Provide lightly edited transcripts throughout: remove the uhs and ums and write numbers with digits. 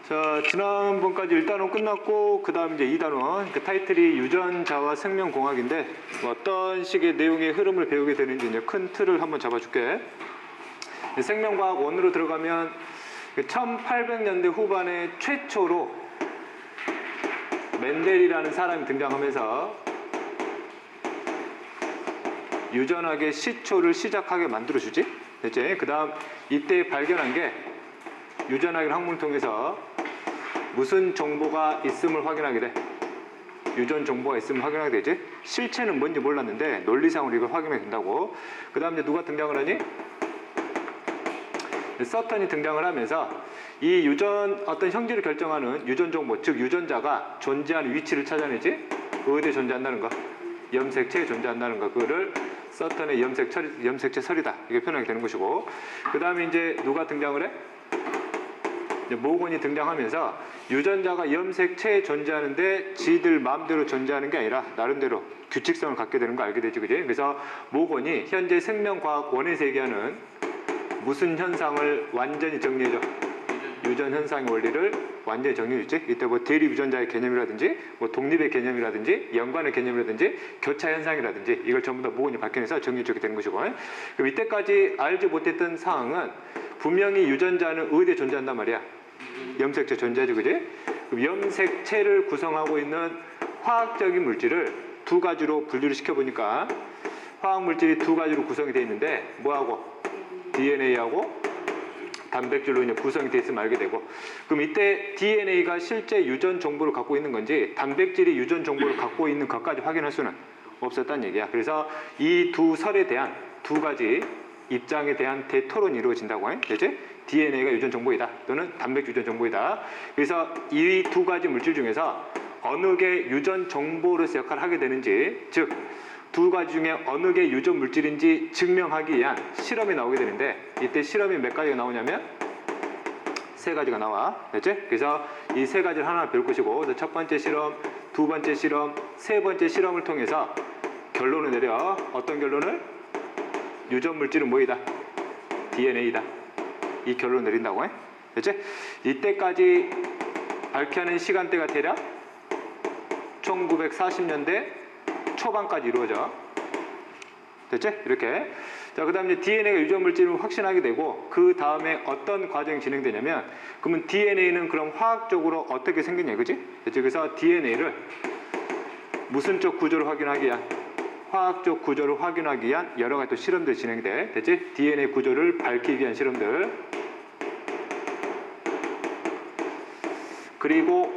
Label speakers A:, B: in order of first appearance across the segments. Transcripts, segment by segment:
A: 자, 지난번까지 1단원 끝났고 그 다음 이제 2단원 그 타이틀이 유전자와 생명공학인데 어떤 식의 내용의 흐름을 배우게 되는지 이제 큰 틀을 한번 잡아줄게. 생명과학 1으로 들어가면 1800년대 후반에 최초로 멘델이라는 사람이 등장하면서 유전학의 시초를 시작하게 만들어주지. 됐지? 그 다음 이때 발견한 게 유전학이라는 학문을 통해서 무슨 정보가 있음을 확인하게 돼. 유전 정보가 있음을 확인하게 되지. 실체는 뭔지 몰랐는데 논리상으로 이걸 확인하게 된다고. 그 다음 이제 누가 등장을 하니? 서턴이 등장을 하면서 이 유전 어떤 형질을 결정하는 유전 정보, 즉 유전자가 존재하는 위치를 찾아내지. 어디에 존재한다는 거, 염색체에 존재한다는 거, 그거를 서턴의 염색체 설이다 이게 표현하게 되는 것이고. 그 다음에 이제 누가 등장을 해? 모건이 등장하면서 유전자가 염색체에 존재하는데 지들 마음대로 존재하는 게 아니라 나름대로 규칙성을 갖게 되는 거 알게 되지, 그지? 그래서 모건이 현재 생명과학 원에서 얘기하는 무슨 현상을 완전히 정리해줘? 유전 현상의 원리를 완전히 정리해주지. 이때 뭐 대립 유전자의 개념이라든지 뭐 독립의 개념이라든지 연관의 개념이라든지 교차 현상이라든지 이걸 전부 다 모건이 밝혀내서 정리해주게 되는 것이고. 그럼 이때까지 알지 못했던 사항은 분명히 유전자는 어디에 존재한단 말이야? 염색체 존재하지, 그지? 그럼 염색체를 구성하고 있는 화학적인 물질을 두 가지로 분류를 시켜보니까 화학 물질이 두 가지로 구성이 되어 있는데 뭐하고? DNA하고 단백질로 이제 구성이 되어 있으면 알게 되고. 그럼 이때 DNA가 실제 유전 정보를 갖고 있는 건지 단백질이 유전 정보를 갖고 있는 것까지 확인할 수는 없었다는 얘기야. 그래서 이 두 설에 대한 두 가지 입장에 대한 대토론이 이루어진다고 해. 되지? DNA가 유전 정보이다 또는 단백질 유전 정보이다. 그래서 이 두 가지 물질 중에서 어느 게 유전 정보로서 역할을 하게 되는지, 즉 두 가지 중에 어느 게 유전 물질인지 증명하기 위한 실험이 나오게 되는데 이때 실험이 몇 가지가 나오냐면 세 가지가 나와. 됐지? 그래서 이 세 가지를 하나 배울 것이고 첫 번째 실험, 두 번째 실험, 세 번째 실험을 통해서 결론을 내려. 어떤 결론을? 유전 물질은 뭐이다? DNA이다. 이 결론을 내린다고 해. 됐지? 이때까지 밝혀낸 시간대가 대략 1940년대 초반까지 이루어져. 됐지? 이렇게. 자, 그 다음에 DNA가 유전 물질을 확신하게 되고 그 다음에 어떤 과정이 진행되냐면 그러면 DNA는 그럼 화학적으로 어떻게 생겼냐, 그지? 됐지? 그래서 DNA를 무슨 쪽 구조를 확인하기 위한, 화학적 구조를 확인하기 위한 여러 가지 또 실험들이 진행돼. 됐지? DNA 구조를 밝히기 위한 실험들. 그리고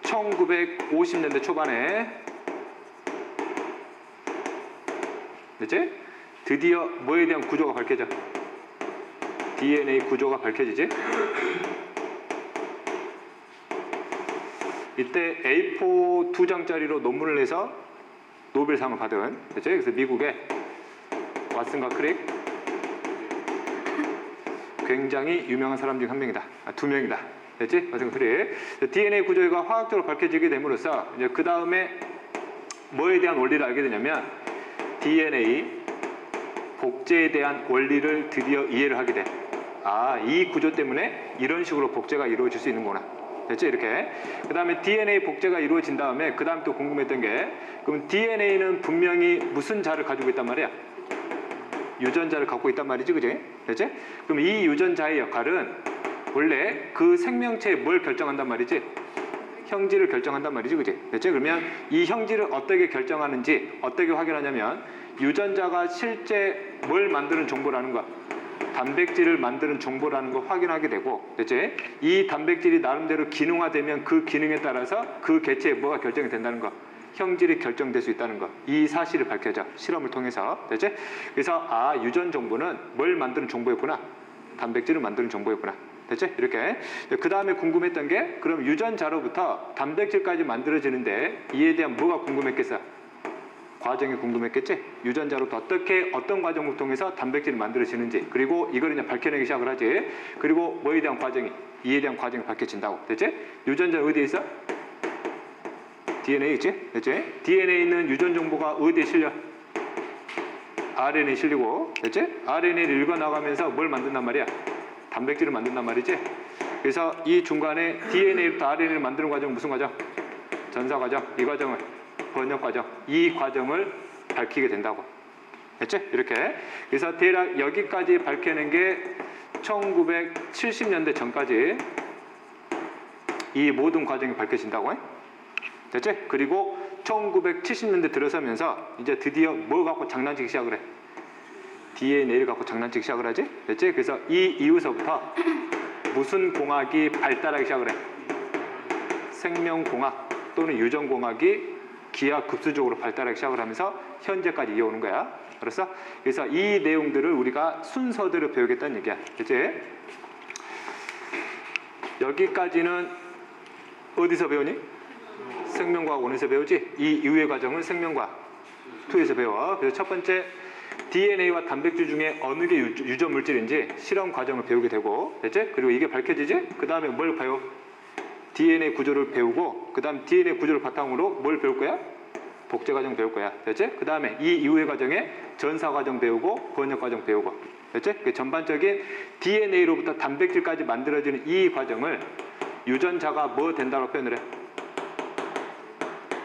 A: 1950년대 초반에 됐지? 드디어 뭐에 대한 구조가 밝혀져? DNA 구조가 밝혀지지? 이때 A4 2장짜리로 논문을 내서 노벨상을 받은, 됐지? 그래서 미국의 왓슨과 크릭, 굉장히 유명한 사람 중 한 명이다. 두 명이다. 됐지? 왓슨과 크릭. DNA 구조가 화학적으로 밝혀지게 됨으로써 이제 그 다음에 뭐에 대한 원리를 알게 되냐면 DNA 복제에 대한 원리를 드디어 이해를 하게 돼. 아, 이 구조 때문에 이런 식으로 복제가 이루어질 수 있는구나. 됐지? 이렇게. 그 다음에 DNA 복제가 이루어진 다음에 그 다음 또 궁금했던 게 그럼 DNA는 분명히 무슨 자를 가지고 있단 말이야? 유전자를 갖고 있단 말이지, 그지? 됐지? 그럼 이 유전자의 역할은 원래 그 생명체에 뭘 결정한단 말이지? 형질을 결정한단 말이지, 그지? 됐지? 그러면 이 형질을 어떻게 결정하는지 어떻게 확인하냐면 유전자가 실제 뭘 만드는 정보라는 거, 단백질을 만드는 정보라는 거 확인하게 되고, 됐지? 이 단백질이 나름대로 기능화되면 그 기능에 따라서 그 개체에 뭐가 결정이 된다는 거, 형질이 결정될 수 있다는 거, 이 사실을 밝혀져. 실험을 통해서. 됐지? 그래서 아, 유전 정보는 뭘 만드는 정보였구나, 단백질을 만드는 정보였구나. 됐지? 이렇게. 그 다음에 궁금했던 게 그럼 유전자로부터 단백질까지 만들어지는데 이에 대한 뭐가 궁금했겠어? 과정이 궁금했겠지? 유전자로부터 어떤 과정을 통해서 단백질이 만들어지는지, 그리고 이걸 이제 밝혀내기 시작을 하지. 그리고 뭐에 대한 과정이, 이에 대한 과정이 밝혀진다고. 됐지? 유전자는 어디에 있어? DNA 있지? 됐지? DNA는 유전 정보가 어디에 실려? RNA에 실리고. 됐지? RNA를 읽어나가면서 뭘 만든단 말이야? 단백질을 만든단 말이지. 그래서 이 중간에 DNA부터 RNA를 만드는 과정 무슨 과정? 전사 과정. 이 과정을 번역 과정. 이 과정을 밝히게 된다고. 됐지? 이렇게. 그래서 대략 여기까지 밝혀낸 게 1970년대 전까지 이 모든 과정이 밝혀진다고. 됐지? 그리고 1970년대 들어서면서 이제 드디어 뭐 갖고 장난치기 시작을 해? DNA를 갖고 장난치기 시작을 하지? 됐지? 그래서 이 이후서부터 무슨 공학이 발달하기 시작을 해? 생명공학 또는 유전공학이 기하급수적으로 발달하기 시작을 하면서 현재까지 이어오는 거야. 알았어? 그래서 이 내용들을 우리가 순서대로 배우겠다는 얘기야. 됐지? 여기까지는 어디서 배우니? 생명과학원에서 배우지? 이 이후의 과정은 생명과학 2에서 배워. 그래서 첫 번째 DNA와 단백질 중에 어느 게 유전 물질인지 실험 과정을 배우게 되고, 됐지? 그리고 이게 밝혀지지? 그 다음에 뭘 배워? DNA 구조를 배우고, 그 다음 DNA 구조를 바탕으로 뭘 배울 거야? 복제 과정 배울 거야. 됐지? 그 다음에 이 이후의 과정에 전사 과정 배우고 번역 과정 배우고, 됐지? 그 전반적인 DNA로부터 단백질까지 만들어지는 이 과정을 유전자가 뭐 된다고 표현을 해?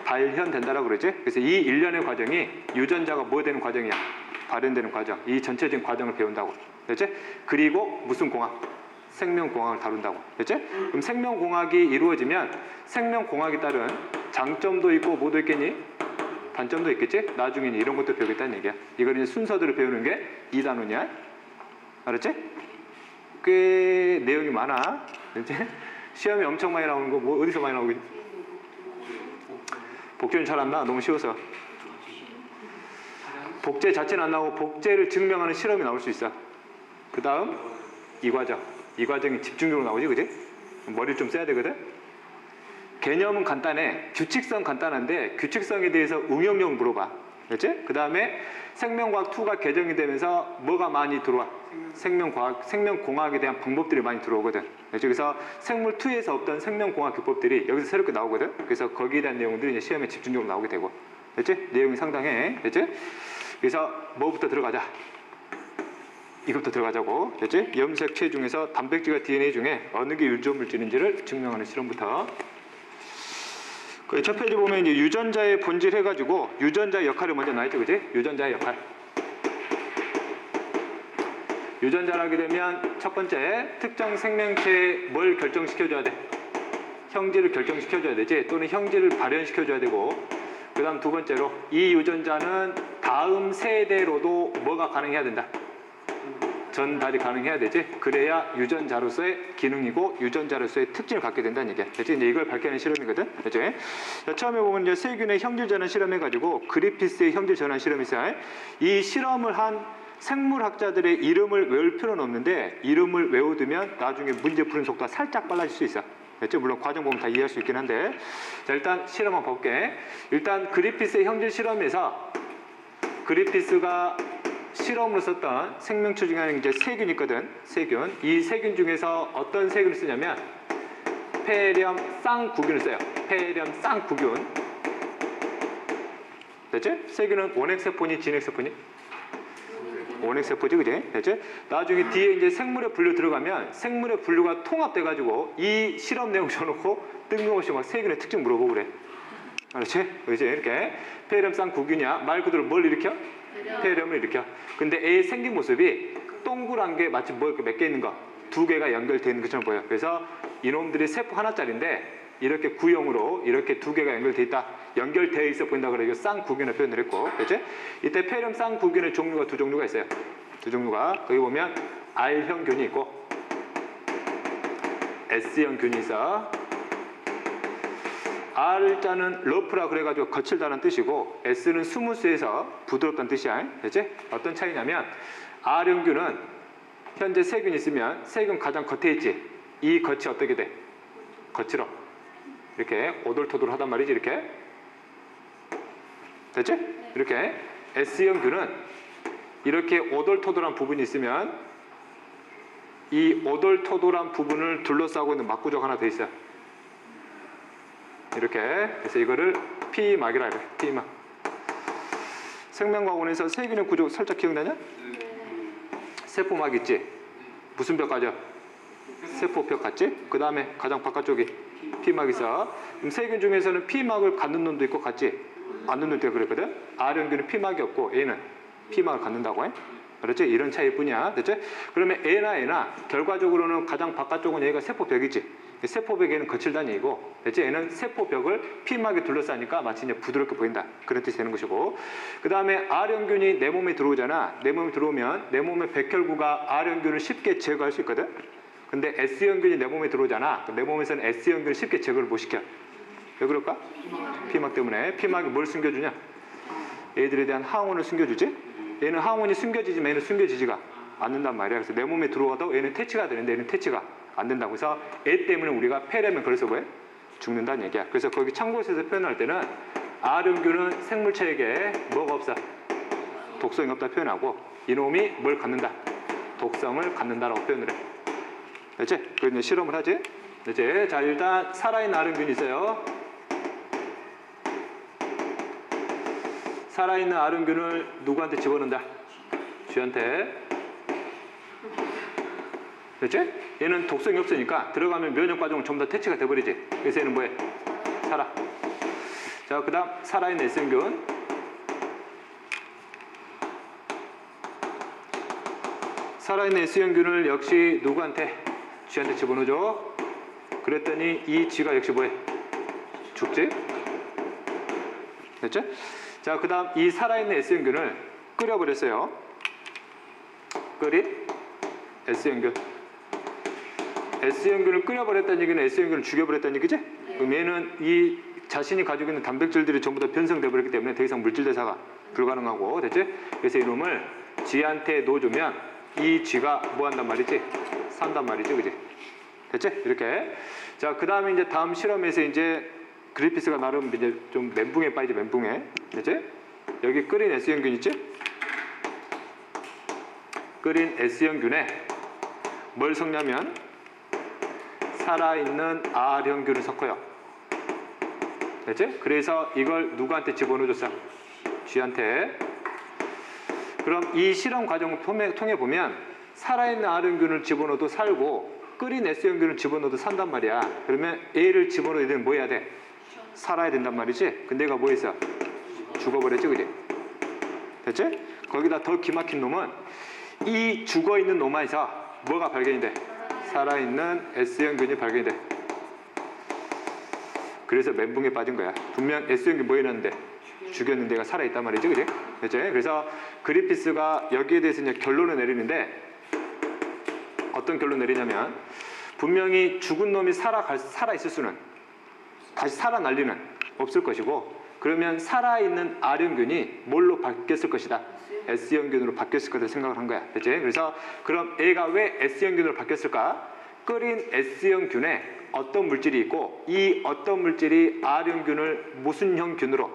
A: 발현된다라고 그러지? 그래서 이 일련의 과정이 유전자가 뭐 되는 과정이야? 발현되는 과정. 이 전체적인 과정을 배운다고. 됐지? 그리고 무슨 공학? 생명공학을 다룬다고. 됐지? 그럼 생명공학이 이루어지면 생명공학에 따른 장점도 있고 뭐도 있겠니? 단점도 있겠지? 나중에는 이런 것도 배우겠다는 얘기야. 이걸 이제 순서대로 배우는 게 2단원이야. 알았지? 꽤 내용이 많아. 됐지? 시험이 엄청 많이 나오는 거 뭐 어디서 많이 나오겠지? 복제는 잘 안 나. 너무 쉬워서. 복제 자체는 안 나오고 복제를 증명하는 실험이 나올 수 있어. 그 다음 이 과정. 이 과정이 집중적으로 나오지, 그지? 머리를 좀 써야 되거든. 개념은 간단해. 규칙성 간단한데 규칙성에 대해서 응용력 물어봐. 그렇지? 그 다음에 생명과학 2가 개정이 되면서 뭐가 많이 들어와? 생명과학, 생명공학에 대한 방법들이 많이 들어오거든. 그렇지? 그래서 생물 2에서 없던 생명공학 기법들이 여기서 새롭게 나오거든. 그래서 거기에 대한 내용들이 이제 시험에 집중적으로 나오게 되고. 그렇지? 내용이 상당해. 그렇지? 그래서 뭐부터 들어가자? 이것부터 들어가자고. 됐지? 염색체 중에서 단백질과 DNA 중에 어느 게 유전물질인지를 증명하는 실험부터. 첫 페이지 보면 이제 유전자의 본질 해가지고 유전자의 역할을 먼저 나왔죠, 그지? 유전자의 역할. 유전자라게 되면 첫 번째 특정 생명체에 뭘 결정시켜줘야 돼? 형질을 결정시켜줘야 되지? 또는 형질을 발현시켜줘야 되고, 그 다음 두 번째로 이 유전자는 다음 세대로도 뭐가 가능해야 된다? 전달이 가능해야 되지. 그래야 유전자로서의 기능이고 유전자로서의 특징을 갖게 된다는 얘기야. 그렇지? 이제 이걸 밝혀낸 실험이거든. 그렇지? 자, 처음에 보면 이제 세균의 형질 전환 실험해가지고 그리피스의 형질 전환 실험이 있어요. 이 실험을 한 생물학자들의 이름을 외울 필요는 없는데 이름을 외워두면 나중에 문제 푸는 속도가 살짝 빨라질 수 있어. 그렇죠? 물론 과정 보면 다 이해할 수 있긴 한데, 자, 일단 실험 한번 볼게. 일단 그리피스의 형질 실험에서 그리피스가 실험으로 썼던 생명체 중에 하나는 이제 세균이 있거든. 세균. 이 세균 중에서 어떤 세균을 쓰냐면 폐렴 쌍구균을 써요. 폐렴 쌍구균. 됐지? 세균은 원핵세포니 진핵세포니? 원핵세포지, 그지? 됐지? 나중에 뒤에 이제 생물의 분류 들어가면 생물의 분류가 통합돼가지고 이 실험 내용 줘놓고 뜬금없이 막 세균의 특징 물어보고 그래. 그렇지? 그렇지? 이렇게 폐렴 쌍구균이야. 말 그대로 뭘 일으켜? 폐렴을 일으켜. 근데 애의 생긴 모습이 동그란 게 마치 뭐 이렇게 몇 개 있는 거, 두 개가 연결되어 있는 것처럼 보여. 그래서 이놈들이 세포 하나짜리인데 이렇게 구형으로 이렇게 두 개가 연결되어 있다, 연결되어 있어 보인다 그래서 쌍구균을 표현을 했고, 그렇지? 이때 폐렴 쌍구균의 종류가 두 종류가 있어요. 두 종류가. 거기 보면 R형 균이 있고 S형 균이 있어. R자는 러프라 그래가지고 거칠다는 뜻이고 S는 스무스해서 부드럽다는 뜻이야. 됐지? 어떤 차이냐면 R형균은 현재 세균이 있으면 세균 가장 겉에 있지. 이 겉이 어떻게 돼? 거칠어. 이렇게 오돌토돌하단 말이지. 이렇게. 됐지? 이렇게. S형균은 이렇게 오돌토돌한 부분이 있으면 이 오돌토돌한 부분을 둘러싸고 있는 막구조가 하나 돼 있어. 이렇게. 그래서 이거를 P막이라 그래. P막. 생명과학원에서 세균의 구조 살짝 기억나냐? 세포막 있지? 무슨 벽 가져? 세포벽 같지? 그 다음에 가장 바깥쪽이 P막 있어. 그럼 세균 중에서는 P막을 갖는 놈도 있고 같지? 않는 놈도 있고 그랬거든? R형균은 P막이 없고 A는 P막을 갖는다고 해. 그렇지? 이런 차이뿐이야. 됐지? 그러면 A나 결과적으로는 가장 바깥쪽은 얘가 세포벽이지. 세포벽에는 거칠다는 얘기고, 됐지? 얘는 세포벽을 P막에 둘러싸니까 마치 이제 부드럽게 보인다. 그런 뜻이 되는 것이고. 그 다음에 R형균이 내 몸에 들어오잖아. 내 몸에 들어오면 내 몸의 백혈구가 R형균을 쉽게 제거할 수 있거든? 근데 S형균이 내 몸에 들어오잖아. 내 몸에서는 S형균을 쉽게 제거를 못 시켜. 왜 그럴까? P막 때문에. P막이 뭘 숨겨주냐? 얘들에 대한 항원을 숨겨주지? 얘는 항원이 숨겨지지만 얘는 숨겨지지가 않는단 말이야. 그래서 내 몸에 들어와도 얘는 퇴치가 되는데 얘는 퇴치가 안 된다고. 그래서 얘 때문에 우리가 폐렴에 걸려서 왜? 죽는다는 얘기야. 그래서 거기 참고서에서 표현할 때는 R형균은 생물체에게 뭐가 없어? 독성이 없다 표현하고 이놈이 뭘 갖는다? 독성을 갖는다라고 표현을 해. 됐지? 그래서 이제 실험을 하지? 됐지? 자, 일단 살아있는 R형균이 있어요. 살아있는 R형균을 누구한테 집어넣는다? 쥐한테. 됐지? 얘는 독성이 없으니까 들어가면 면역 과정을 전부 다 퇴치가 돼버리지. 그래서 얘는 뭐해? 살아. 자, 그 다음 살아있는 S형균. 살아있는 S형균을 역시 누구한테? 쥐한테 집어넣어줘. 그랬더니 이 쥐가 역시 뭐해? 죽지? 됐죠? 자, 그 다음 이 살아있는 S형균을 끓여버렸어요. 끓인 S형균. S형균을 끓여버렸다는 얘기는 S형균을 죽여버렸다는 얘기지? 그럼 얘는 이 자신이 가지고 있는 단백질들이 전부 다 변성돼 버렸기 때문에 더 이상 물질 대사가 불가능하고, 됐지? 그래서 이놈을 쥐한테 넣어주면 이 쥐가 뭐 한단 말이지? 산단 말이지, 그지? 됐지? 이렇게. 자, 그 다음에 이제 다음 실험에서 이제 그리피스가 나름 이제 좀 멘붕에 빠지지, 멘붕에. 됐지? 여기 끓인 S형균 있지? 끓인 S형균에 뭘 섞냐면 살아있는 R형균을 섞어요. 됐지? 그래서 이걸 누구한테 집어넣어줬어? 쥐한테. 그럼 이 실험 과정을 통해 보면 살아있는 R형균을 집어넣어도 살고 끓인 S형균을 집어넣어도 산단 말이야. 그러면 A를 집어넣어야 되면 뭐 해야 돼? 살아야 된단 말이지? 근데 얘가 뭐 했어? 죽어버렸지, 그지? 됐지? 거기다 더 기막힌 놈은 이 죽어있는 놈에서 뭐가 발견이 돼? 살아있는 S형균이 발견이 돼. 그래서 멘붕에 빠진 거야. 분명 S형균 뭐 해놨는데? 죽였는데 얘가 살아있단 말이지, 그지? 됐지? 그래서 그리피스가 여기에 대해서 이제 결론을 내리는데 어떤 결론 내리냐면 분명히 죽은 놈이 살아있을 수는 다시 살아날 리는 없을 것이고, 그러면 살아있는 R형균이 뭘로 바뀌었을 것이다? S형균으로 바뀌었을 거다 생각을 한 거야. 됐지? 그래서 그럼 얘가 왜 S형균으로 바뀌었을까? 끓인 S형균에 어떤 물질이 있고 이 어떤 물질이 R형균을 무슨 형균으로?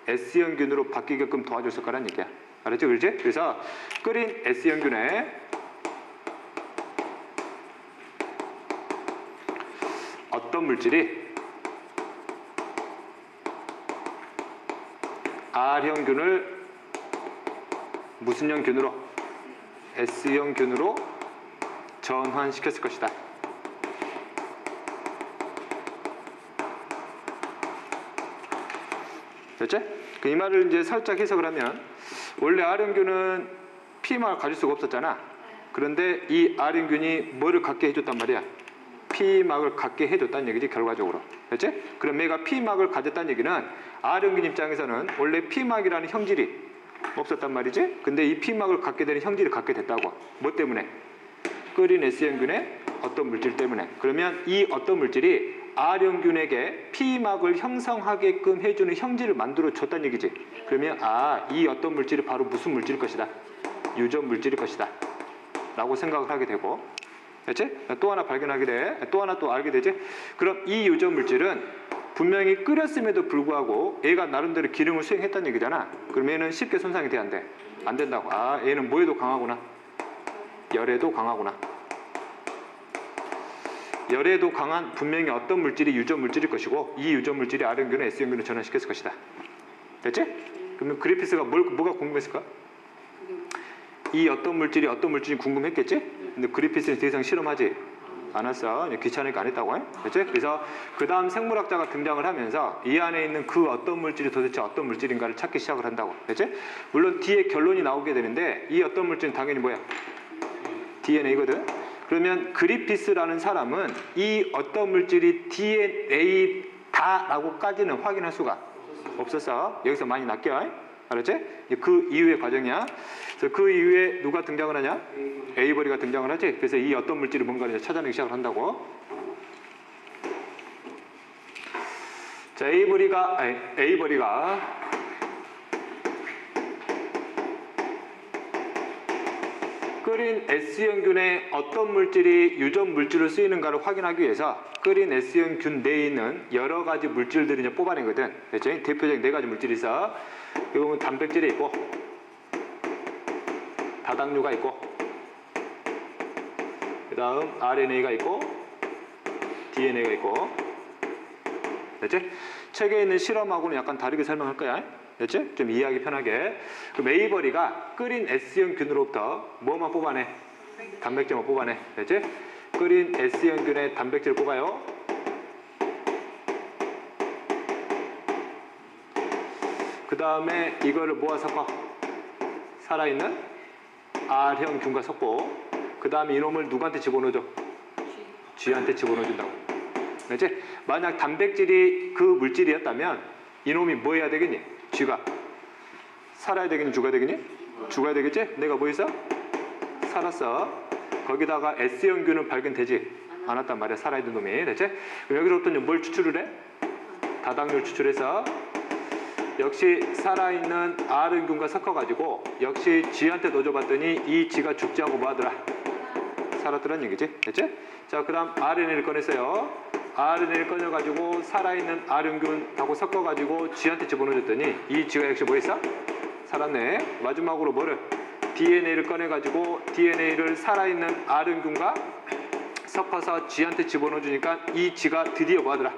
A: S형균으로 바뀌게끔 도와줬을 거란 얘기야. 알았죠? 그렇지? 그래서 끓인 S형균에 어떤 물질이 R형균을 무슨 형균으로? S형균으로 전환시켰을 것이다. 됐지? 이 말을 이제 살짝 해석을 하면 원래 R형균은 P막을 가질 수가 없었잖아. 그런데 이 R형균이 뭐를 갖게 해줬단 말이야? P막을 갖게 해줬다는 얘기지, 결과적으로. 됐지? 그럼 얘가 P막을 가졌다는 얘기는 R형균 입장에서는 원래 P막이라는 형질이 없었단 말이지? 근데 이 P막을 갖게 되는 형질을 갖게 됐다고. 뭐 때문에? 끓인 S형균의 어떤 물질 때문에. 그러면 이 어떤 물질이 R형균에게 P막을 형성하게끔 해주는 형질을 만들어 줬다는 얘기지. 그러면 이 어떤 물질이 바로 무슨 물질일 것이다? 유전 물질일 것이다 라고 생각을 하게 되고, 됐지? 또 하나 발견하게 돼. 또 하나 또 알게 되지? 그럼 이 유전 물질은 분명히 끓였음에도 불구하고 얘가 나름대로 기능을 수행했다는 얘기잖아. 그럼 얘는 쉽게 손상이 돼, 안 돼? 안 된다고. 얘는 뭐에도 강하구나? 열에도 강하구나. 열에도 강한 분명히 어떤 물질이 유전 물질일 것이고 이 유전 물질이 R형균을 S형균으로 전환시켰을 것이다. 됐지? 그러면 그리피스가 뭐가 궁금했을까? 이 어떤 물질이 궁금했겠지? 근데 그리피스는 더 이상 실험하지 안 했어. 귀찮으니까 안 했다고. 그렇지? 그래서 그 다음 생물학자가 등장을 하면서 이 안에 있는 그 어떤 물질이 도대체 어떤 물질인가를 찾기 시작을 한다고. 그렇지? 물론 뒤에 결론이 나오게 되는데 이 어떤 물질은 당연히 뭐야? DNA거든. 그러면 그리피스라는 사람은 이 어떤 물질이 DNA다라고까지는 확인할 수가 없었어. 여기서 많이 낚여. 알았지? 그 이후의 과정이야. 그래서 그 이후에 누가 등장을 하냐? 에이버리가 등장을 하지. 그래서 이 어떤 물질이 뭔가를 찾아내기 시작을 한다고. 자, 에이버리가 끓인 S형균에 어떤 물질이 유전 물질로 쓰이는가를 확인하기 위해서 끓인 S형균 내에 있는 여러 가지 물질들을 이제 뽑아내거든. 그렇지? 대표적인 네 가지 물질이 있어. 이거는 단백질이 있고, 다당류가 있고, 그 다음 RNA가 있고, DNA가 있고. 됐지? 책에 있는 실험하고는 약간 다르게 설명할 거야. 됐지? 좀 이해하기 편하게. 그럼 에이버리가 끓인 S형균으로부터 뭐만 뽑아내? 단백질만 뽑아내. 됐지? 끓인 S형균의 단백질을 뽑아요. 그 다음에 이거를 모아 섞어. 살아있는 R형균과 섞고, 그 다음에 이놈을 누구한테 집어넣어줘? G한테 집어넣어준다고. 그렇지? 만약 단백질이 그 물질이었다면 이놈이 뭐 해야 되겠니? G가 살아야 되겠니? 죽어야 되겠니? 죽어야 되겠지? 내가 뭐 있어? 살았어. 거기다가 S형균은 발견되지 않았단 말이야. 살아있는 놈이. 됐지? 그럼 여기서부터 뭘 추출을 해? 다당류를 추출해서 역시 살아있는 R형균과 섞어가지고 역시 G한테 넣어줘봤더니 이 G가 죽지 않고 뭐 하더라? 살았더란 얘기지. 됐지? 자, 그 다음 RNA를 꺼냈어요. RNA를 꺼내가지고 살아있는 R형균하고 섞어가지고 G한테 집어넣어줬더니 이 G가 역시 뭐 했어? 살았네. 마지막으로 뭐를? DNA를 꺼내가지고 DNA를 살아있는 R형균과 섞어서 G한테 집어넣어주니까 이 G가 드디어 뭐 하더라?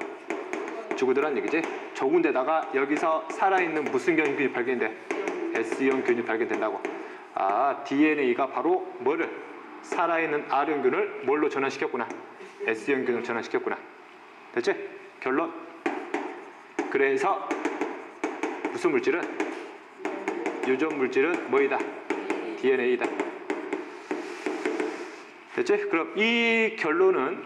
A: 죽으더란 얘기지. 적은데다가 여기서 살아있는 무슨 경균이 발견돼? S형균이 발견된다고. 아, DNA가 바로 뭐를? 살아있는 R형균을 뭘로 전환시켰구나? S형균으로 전환시켰구나. 됐지? 결론. 그래서 무슨 물질은? 유전 물질은 뭐이다? DNA다. 됐지? 그럼 이 결론은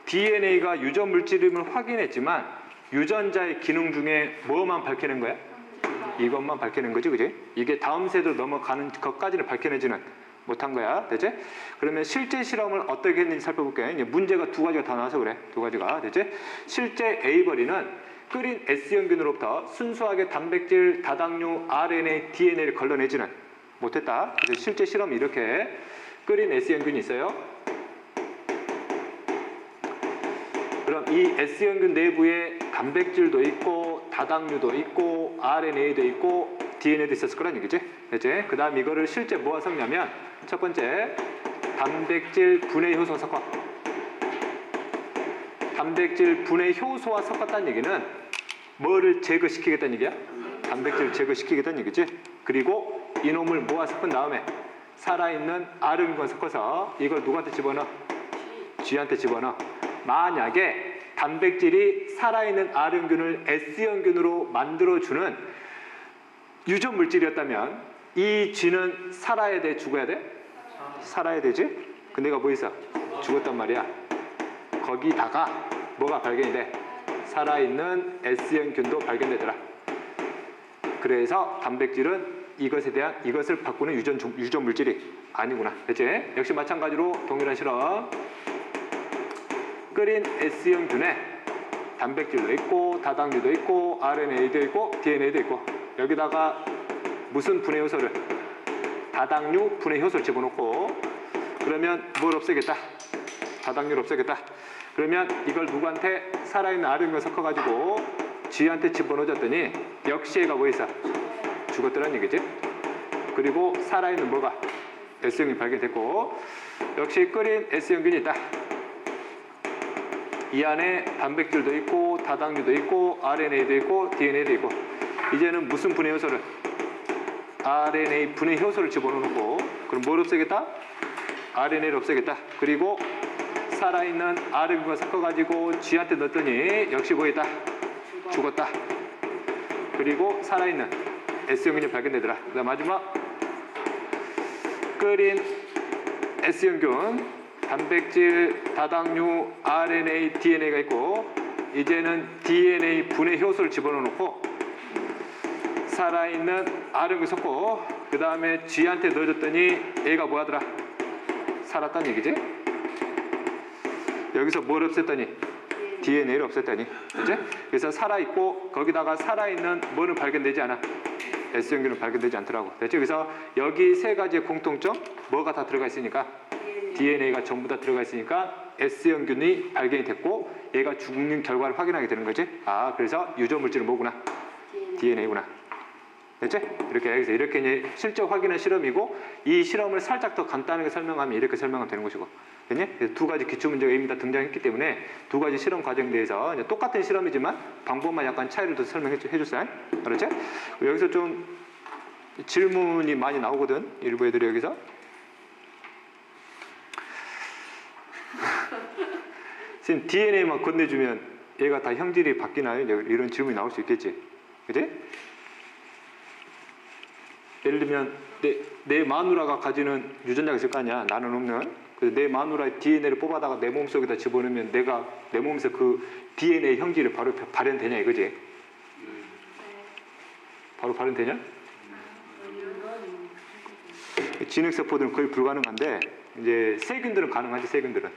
A: DNA가 유전 물질임을 확인했지만 유전자의 기능 중에 뭐만 밝혀낸 거야? 이것만 밝혀낸 거지, 그지? 이게 다음 세대로 넘어가는 것까지는 밝혀내지는 못한 거야. 됐지? 그러면 실제 실험을 어떻게 했는지 살펴볼게. 이제 문제가 두 가지가 다 나와서 그래. 두 가지가. 됐지? 실제 에이버리는 끓인 S형균으로부터 순수하게 단백질, 다당류, RNA, DNA를 걸러내지는 못했다. 그래서 실제 실험이 이렇게 끓인 S형균이 있어요. 그럼 이 S형균 내부에 단백질도 있고 다당류도 있고 RNA도 있고 DNA도 있었을 거란 얘기지. 됐지? 그 다음 이거를 실제 뭐와 섞냐면 첫 번째 단백질 분해 효소 섞어. 단백질 분해 효소와 섞었다는 얘기는 뭐를 제거시키겠다는 얘기야? 단백질을 제거시키겠다는 얘기지. 그리고 이놈을 모아 섞은 다음에 살아있는 R형균과 섞어서 이걸 누구한테 집어넣어? G한테 집어넣어. 만약에 단백질이 살아있는 R형균을 S형균으로 만들어주는 유전 물질이었다면 이 G는 살아야 돼? 죽어야 돼? 살아야 되지? 근데 내가 뭐 있어? 죽었단 말이야. 거기다가 뭐가 발견이 돼? 살아있는 S형균도 발견되더라. 그래서 단백질은 이것을 바꾸는 유전 물질이 아니구나. 됐지? 역시 마찬가지로 동일한 실험. 끓인 S형균에 단백질도 있고 다당류도 있고 RNA도 있고 DNA도 있고 여기다가 무슨 분해 효소를? 다당류 분해 효소를 집어넣고 그러면 뭘 없애겠다? 다당류를 없애겠다. 그러면 이걸 누구한테? 살아있는 R형균 섞어가지고 G한테 집어넣어줬더니 역시 얘가 뭐 있어? 죽었더란 얘기지. 그리고 살아있는 뭐가? S형균이 발견됐고 역시 끓인 S형균이 있다. 이 안에 단백질도 있고 다당류도 있고 RNA도 있고 DNA도 있고 이제는 무슨 분해 효소를? RNA 분해 효소를 집어넣고 그럼 뭘 없애겠다? RNA를 없애겠다. 그리고 살아있는 R과 섞어가지고 G한테 넣었더니 역시 보이다. 죽었다. 그리고 살아있는 S형균이 발견되더라. 그다음 마지막 끓인 S형균, 단백질, 다당류, RNA, DNA가 있고 이제는 DNA 분해 효소를 집어넣어 놓고 살아있는 R형균 섞고 그 다음에 G한테 넣어줬더니 A가 뭐하더라? 살았다는 얘기지? 여기서 뭘 없앴더니? DNA를 없앴더니, 그치? 그래서 살아있고 거기다가 살아있는 뭐는 발견되지 않아? S형균은 발견되지 않더라고. 됐죠? 그래서 여기 세 가지의 공통점, 뭐가 다 들어가 있으니까? DNA가 전부 다 들어가 있으니까 S형균이 발견이 됐고 얘가 죽는 결과를 확인하게 되는 거지. 아, 그래서 유전물질은 뭐구나? DNA구나. 됐지? 이렇게 여기서 이렇게 이제 실적 확인한 실험이고 이 실험을 살짝 더 간단하게 설명하면 이렇게 설명하면 되는 것이고. 됐니? 그래서 두 가지 기초 문제가 이미 다 등장했기 때문에 두 가지 실험 과정에 대해서 이제 똑같은 실험이지만 방법만 약간 차이를 더 설명해 줄게. 그렇지? 여기서 좀 질문이 많이 나오거든. 일부 애들이 여기서. 지금 DNA만 건네주면 얘가 다 형질이 바뀌나요? 이런 질문이 나올 수 있겠지. 그치? 예를 들면 내 마누라가 가지는 유전자가 있을 거 아니야. 나는 없는. 그래서 내 마누라의 DNA를 뽑아다가 내 몸속에다 집어넣으면 내가 내 몸에서 그 DNA 형질이 바로 발현되냐 이거지. 바로 발현되냐? 진흙세포들은 거의 불가능한데 이제 세균들은 가능하지. 세균들은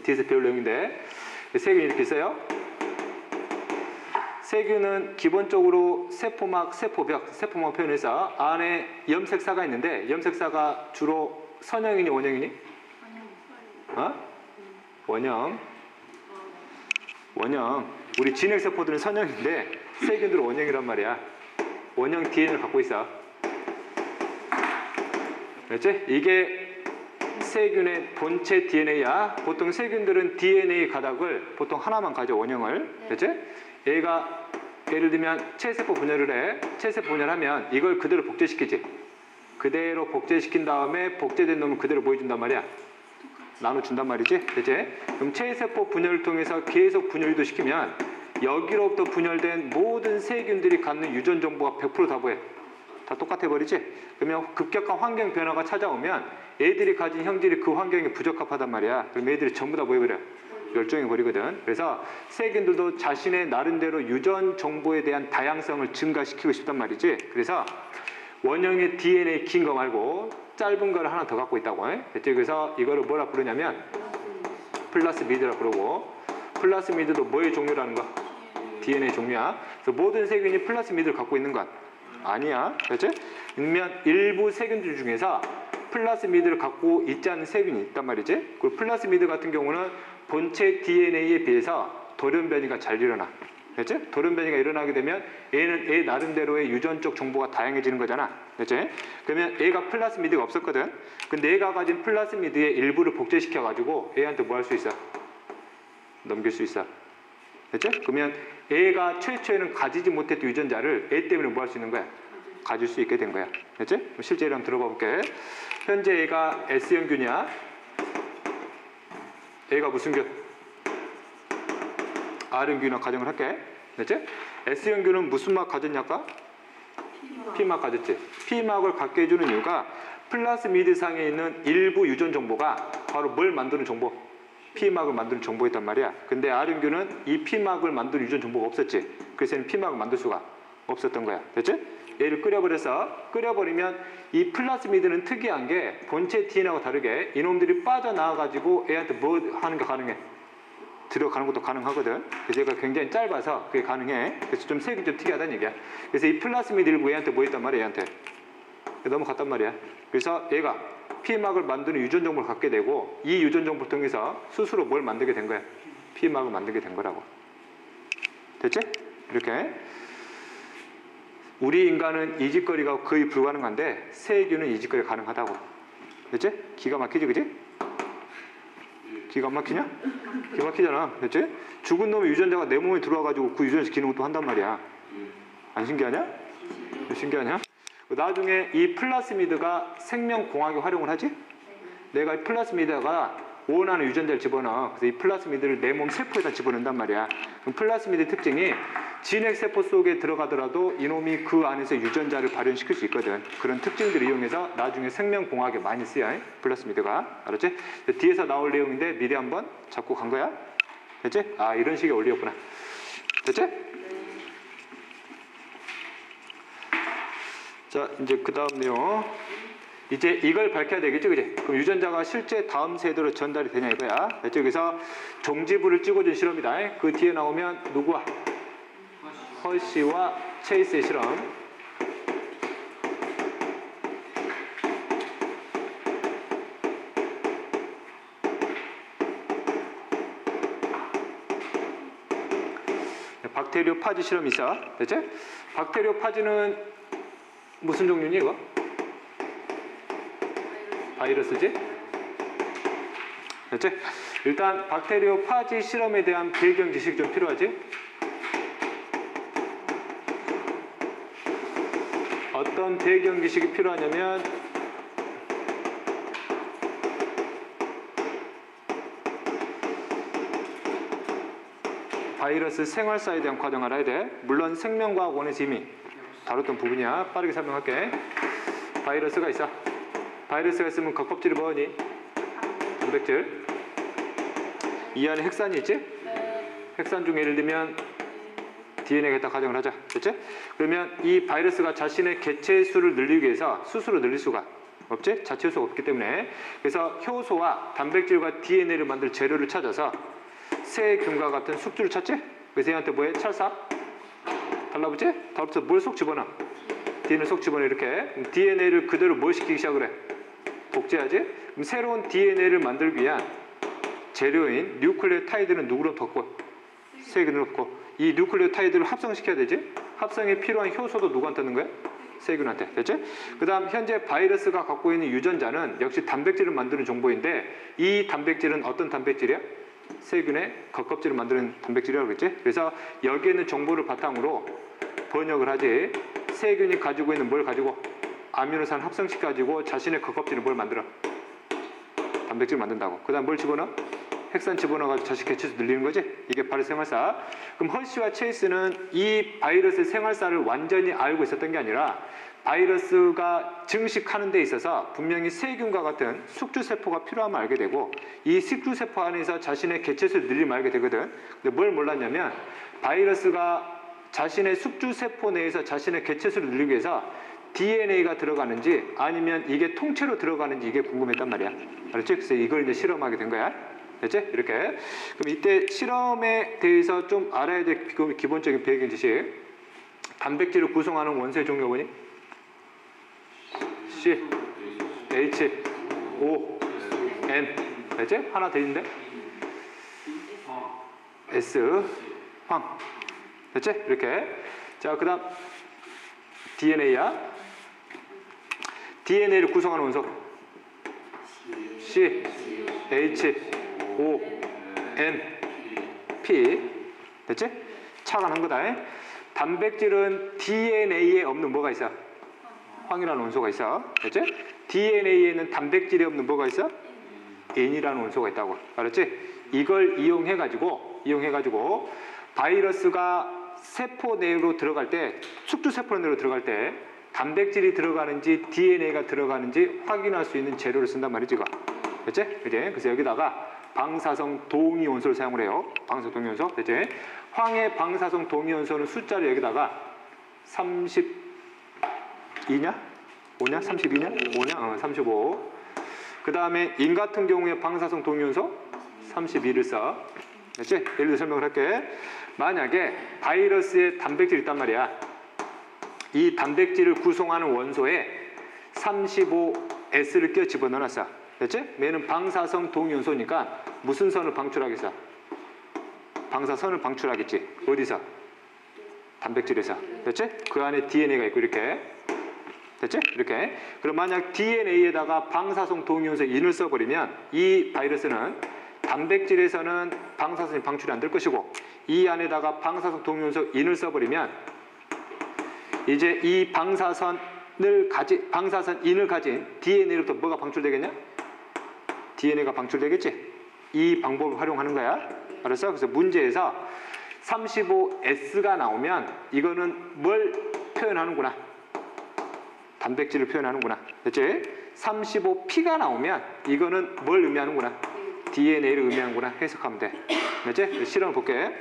A: 뒤에서 배울 내용인데 세균이 이렇게 있어요. 세균은 기본적으로 세포막, 세포벽, 세포막 표현해서 안에 염색사가 있는데 염색사가 주로 선형이니 원형이니? 원형. 원형. 우리 진핵세포들은 선형인데 세균들은 원형이란 말이야. 원형 DNA를 갖고 있어. 그렇지? 이게 세균의 본체 DNA야. 보통 세균들은 DNA 가닥을 보통 하나만 가져, 원형을. 그렇지? 얘가 예를 들면 체세포 분열을 해. 체세포 분열하면 이걸 그대로 복제시키지. 그대로 복제시킨 다음에 복제된 놈을 그대로 보여준단 말이야. 나눠준단 말이지. 그치? 그럼 체세포 분열을 통해서 계속 분열 유도시키면 여기로부터 분열된 모든 세균들이 갖는 유전 정보가 100% 다 보여. 다 똑같아 버리지? 그러면 급격한 환경 변화가 찾아오면 애들이 가진 형질이 그 환경에 부적합하단 말이야. 그럼 애들이 전부 다 보여버려. 멸종해 버리거든. 그래서 세균들도 자신의 나름대로 유전 정보에 대한 다양성을 증가시키고 싶단 말이지. 그래서 원형의 DNA 긴 거 말고 짧은 거를 하나 더 갖고 있다고. 그래서 이거를 뭐라 부르냐면 플라스미드라 부르고, 플라스미드도 뭐의 종류라는 거? DNA 종류야. 그래서 모든 세균이 플라스미드를 갖고 있는 건 아니야. 그렇지? 그러면 일부 세균들 중에서 플라스미드를 갖고 있지 않은 세균이 있단 말이지. 그 플라스미드 같은 경우는 본체 DNA에 비해서 돌연변이가 잘 일어나. 그렇지? 돌연변이가 일어나게 되면 얘는 얘 나름대로의 유전적 정보가 다양해지는 거잖아. 그렇지? 그러면 얘가 플라스미드가 없었거든. 근데 얘가 가진 플라스미드의 일부를 복제시켜가지고 얘한테 뭐 할 수 있어? 넘길 수 있어. 그렇지? 그러면 얘가 최초에는 가지지 못했던 유전자를 얘 때문에 뭐 할 수 있는 거야? 가질 수 있게 된 거야. 그렇지? 실제로 한번 들어봐 볼게. 현재 얘가 S형균이야. 얘가 무슨 균? R형균이라고 가정을 할게. 그렇지? S형균은 무슨 막 가졌냐까? P막 가졌지. P막을 갖게 해주는 이유가 플라스미드 상에 있는 일부 유전 정보가 바로 뭘 만드는 정보? P막을 만드는 정보였단 말이야. 근데 R형균은 이 P막을 만드는 유전 정보가 없었지. 그래서 얘는 P막을 만들 수가 없었던 거야. 됐지? 얘를 끓여버려서, 끓여버리면 이 플라스미드는 특이한 게 본체 DNA하고 다르게 이놈들이 빠져나와가지고 얘한테 뭐 하는 게 가능해? 들어가는 것도 가능하거든. 그래서 얘가 굉장히 짧아서 그게 가능해. 그래서 좀 색이 좀 특이하다는 얘기야. 그래서 이 플라스미드 일부 얘한테 뭐 했단 말이야, 얘한테. 넘어갔단 말이야. 그래서 얘가 P막을 만드는 유전 정보를 갖게 되고 이 유전 정보를 통해서 스스로 뭘 만들게 된 거야? P막을 만들게 된 거라고. 됐지? 이렇게. 우리 인간은 이직거리가 거의 불가능한데 세균은 이직거리가 가능하다고. 됐지? 기가 막히지, 그지? 기가 막히냐? 기가 막히잖아. 됐지? 죽은 놈의 유전자가 내 몸에 들어와가지고 그 유전자 기능을 또 한단 말이야. 안 신기하냐? 신기하냐? 나중에 이 플라스미드가 생명공학에 활용을 하지? 내가 이 플라스미드가 원하는 유전자를 집어넣어. 그래서 이 플라스미드를 내 몸 세포에다 집어넣는단 말이야. 그럼 플라스미드 특징이 진핵세포 속에 들어가더라도 이놈이 그 안에서 유전자를 발현시킬 수 있거든. 그런 특징들을 이용해서 나중에 생명공학에 많이 쓰여. 플라스미드가. 알았지? 뒤에서 나올 내용인데 미리 한번 잡고 간 거야. 됐지? 아, 이런 식의 원리였구나. 됐지? 자, 이제 그 다음 내용. 이제 이걸 밝혀야 되겠지, 그지? 그럼 유전자가 실제 다음 세대로 전달이 되냐 이거야. 됐지? 그래서 종지부를 찍어준 실험이다. 그 뒤에 나오면 누구와? 허쉬와 체이스의 실험. 박테리오 파지 실험이 있어. 됐지? 박테리오 파지는 무슨 종류니 이거? 바이러스지? 됐지? 일단 박테리오 파지 실험에 대한 배경 지식이 좀 필요하지? 어떤 배경 지식이 필요하냐면 바이러스 생활사에 대한 과정 알아야 돼. 물론 생명과학원에서 이미 다뤘던 부분이야. 빠르게 설명할게. 바이러스가 있어. 바이러스가 있으면 겉껍질이 뭐니? 단백질. 이 안에 핵산이 있지? 핵산 중에 예를 들면 DNA가 있다 가정을 하자. 됐지? 그러면 이 바이러스가 자신의 개체 수를 늘리기 위해서 스스로 늘릴 수가 없지? 자체 효소가 없기 때문에. 그래서 효소와 단백질과 DNA를 만들 재료를 찾아서 세균과 같은 숙주를 찾지? 그래서 얘한테 뭐해? 찰싹 달라붙지? 달라붙어서 뭘 쏙 집어넣어? DNA를 쏙 집어넣어. 이렇게. DNA를 그대로 뭘 시키기 시작을 해? 복제하지? 그럼 새로운 DNA를 만들기 위한 재료인 뉴클레오타이드는 누구로 덮고? 세균으로 덮고. 이 뉴클레오타이드를 합성시켜야 되지? 합성에 필요한 효소도 누구한테 넣는 거야? 세균한테. 됐지? 그 다음 현재 바이러스가 갖고 있는 유전자는 역시 단백질을 만드는 정보인데 이 단백질은 어떤 단백질이야? 세균의 겉껍질을 만드는 단백질이라고 그랬지? 그래서 여기에 있는 정보를 바탕으로 번역을 하지. 세균이 가지고 있는 뭘 가지고? 아미노산 합성시켜가지고 자신의 겉껍질을 뭘 만들어? 단백질을 만든다고. 그 다음 뭘 집어넣어? 핵산 집어넣어가지고 자식 개체수 늘리는 거지? 이게 바로 생활사. 그럼 허쉬와 체이스는 이 바이러스의 생활사를 완전히 알고 있었던 게 아니라 바이러스가 증식하는 데 있어서 분명히 세균과 같은 숙주세포가 필요하면 알게 되고 이 숙주세포 안에서 자신의 개체수를 늘리면 알게 되거든. 근데 뭘 몰랐냐면 바이러스가 자신의 숙주세포 내에서 자신의 개체수를 늘리기 위해서 DNA가 들어가는지 아니면 이게 통째로 들어가는지 이게 궁금했단 말이야. 알았지? 그래서 이걸 이제 실험하게 된 거야. 됐지? 이렇게. 그럼 이때 실험에 대해서 좀 알아야 될 기본적인 배경 지식. 단백질을 구성하는 원소의 종류가 뭐니? C, H, O, N. 됐지? 하나 더 있는데? S, 황. 됐지? 이렇게. 자, 그 다음 DNA야. DNA를 구성하는 원소 C, H, O, N, P. 됐지? 착안한 거다. 단백질은 DNA에 없는 뭐가 있어? 황이라는 원소가 있어. 됐지? DNA에는 단백질이 없는 뭐가 있어? N이라는 원소가 있다고. 알았지? 이걸 이용해가지고 바이러스가 세포 내로 들어갈 때, 숙주세포 내로 들어갈 때 단백질이 들어가는지 DNA가 들어가는지 확인할 수 있는 재료를 쓴단 말이지, 이거. 됐지? 그지? 그래서 여기다가 방사성 동위원소를 사용을 해요. 방사성 동위원소. 됐지? 황의 방사성 동위원소는 숫자를 여기다가 32냐? 5냐? 32냐? 5냐? 35. 그 다음에 인 같은 경우에 방사성 동위원소 32를 써. 됐지? 예를 들어 설명을 할게. 만약에 바이러스에 단백질이 있단 말이야. 이 단백질을 구성하는 원소에 35S를 껴 집어넣어놨어. 됐지? 얘는 방사성 동위원소니까 무슨 선을 방출하겠어? 방사선을 방출하겠지. 어디서? 단백질에서. 됐지? 그 안에 DNA가 있고 이렇게. 됐지? 이렇게. 그럼 만약 DNA에다가 방사성 동위원소 인을 써버리면 이 바이러스는 단백질에서는 방사선이 방출이 안 될 것이고 이 안에다가 방사성 동위원소 인을 써버리면 이제 이 방사선 인을 가진 DNA로부터 뭐가 방출되겠냐? DNA가 방출되겠지? 이 방법을 활용하는 거야. 알았어? 그래서 문제에서 35S가 나오면 이거는 뭘 표현하는구나. 단백질을 표현하는구나. 됐지? 35P가 나오면 이거는 뭘 의미하는구나. DNA를 의미하는구나. 해석하면 돼. 됐지? 실험을 볼게.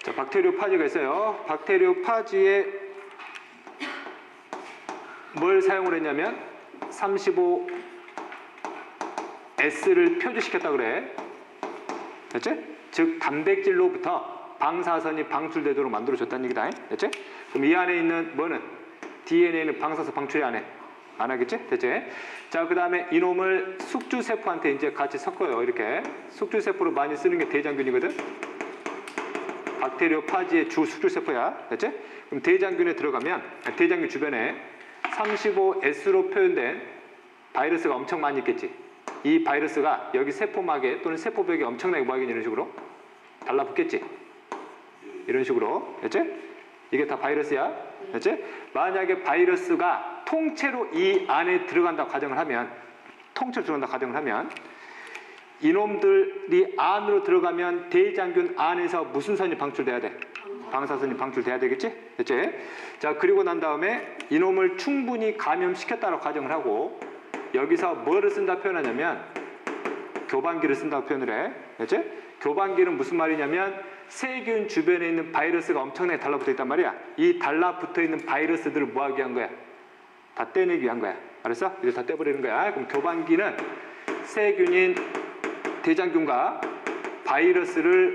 A: 자, 박테리오파지가 있어요. 박테리오파지에 뭘 사용을 했냐면 35S를 표주시켰다 그래. 됐지? 즉 단백질로부터 방사선이 방출되도록 만들어줬다는 얘기다. 됐지? 그럼 이 안에 있는 뭐는? DNA는 방사선 방출이 안 해. 안 하겠지? 됐지? 자, 그 다음에 이놈을 숙주세포한테 이제 같이 섞어요. 이렇게. 숙주세포로 많이 쓰는 게 대장균이거든? 박테리오파지의 주 숙주세포야. 됐지? 그럼 대장균에 들어가면, 대장균 주변에 35S로 표현된 바이러스가 엄청 많이 있겠지? 이 바이러스가 여기 세포막에 또는 세포벽에 엄청나게 모이긴 이런 식으로 달라붙겠지? 이런 식으로. 됐지? 이게 다 바이러스야. 됐지? 만약에 바이러스가 통째로 이 안에 들어간다고 가정을 하면, 통째로 들어간다고 가정을 하면, 이놈들이 안으로 들어가면 대장균 안에서 무슨 선이 방출돼야 돼? 방사선이 방출돼야 되겠지? 됐지? 자, 그리고 난 다음에 이놈을 충분히 감염시켰다고 가정을 하고, 여기서 뭐를 쓴다 표현하냐면 교반기를 쓴다고 표현을 해. 됐지? 교반기는 무슨 말이냐면 세균 주변에 있는 바이러스가 엄청나게 달라붙어 있단 말이야. 이 달라붙어 있는 바이러스들을 뭐 하기 위한 거야? 다 떼내기 위한 거야. 알았어? 이제 다 떼버리는 거야. 그럼 교반기는 세균인 대장균과 바이러스를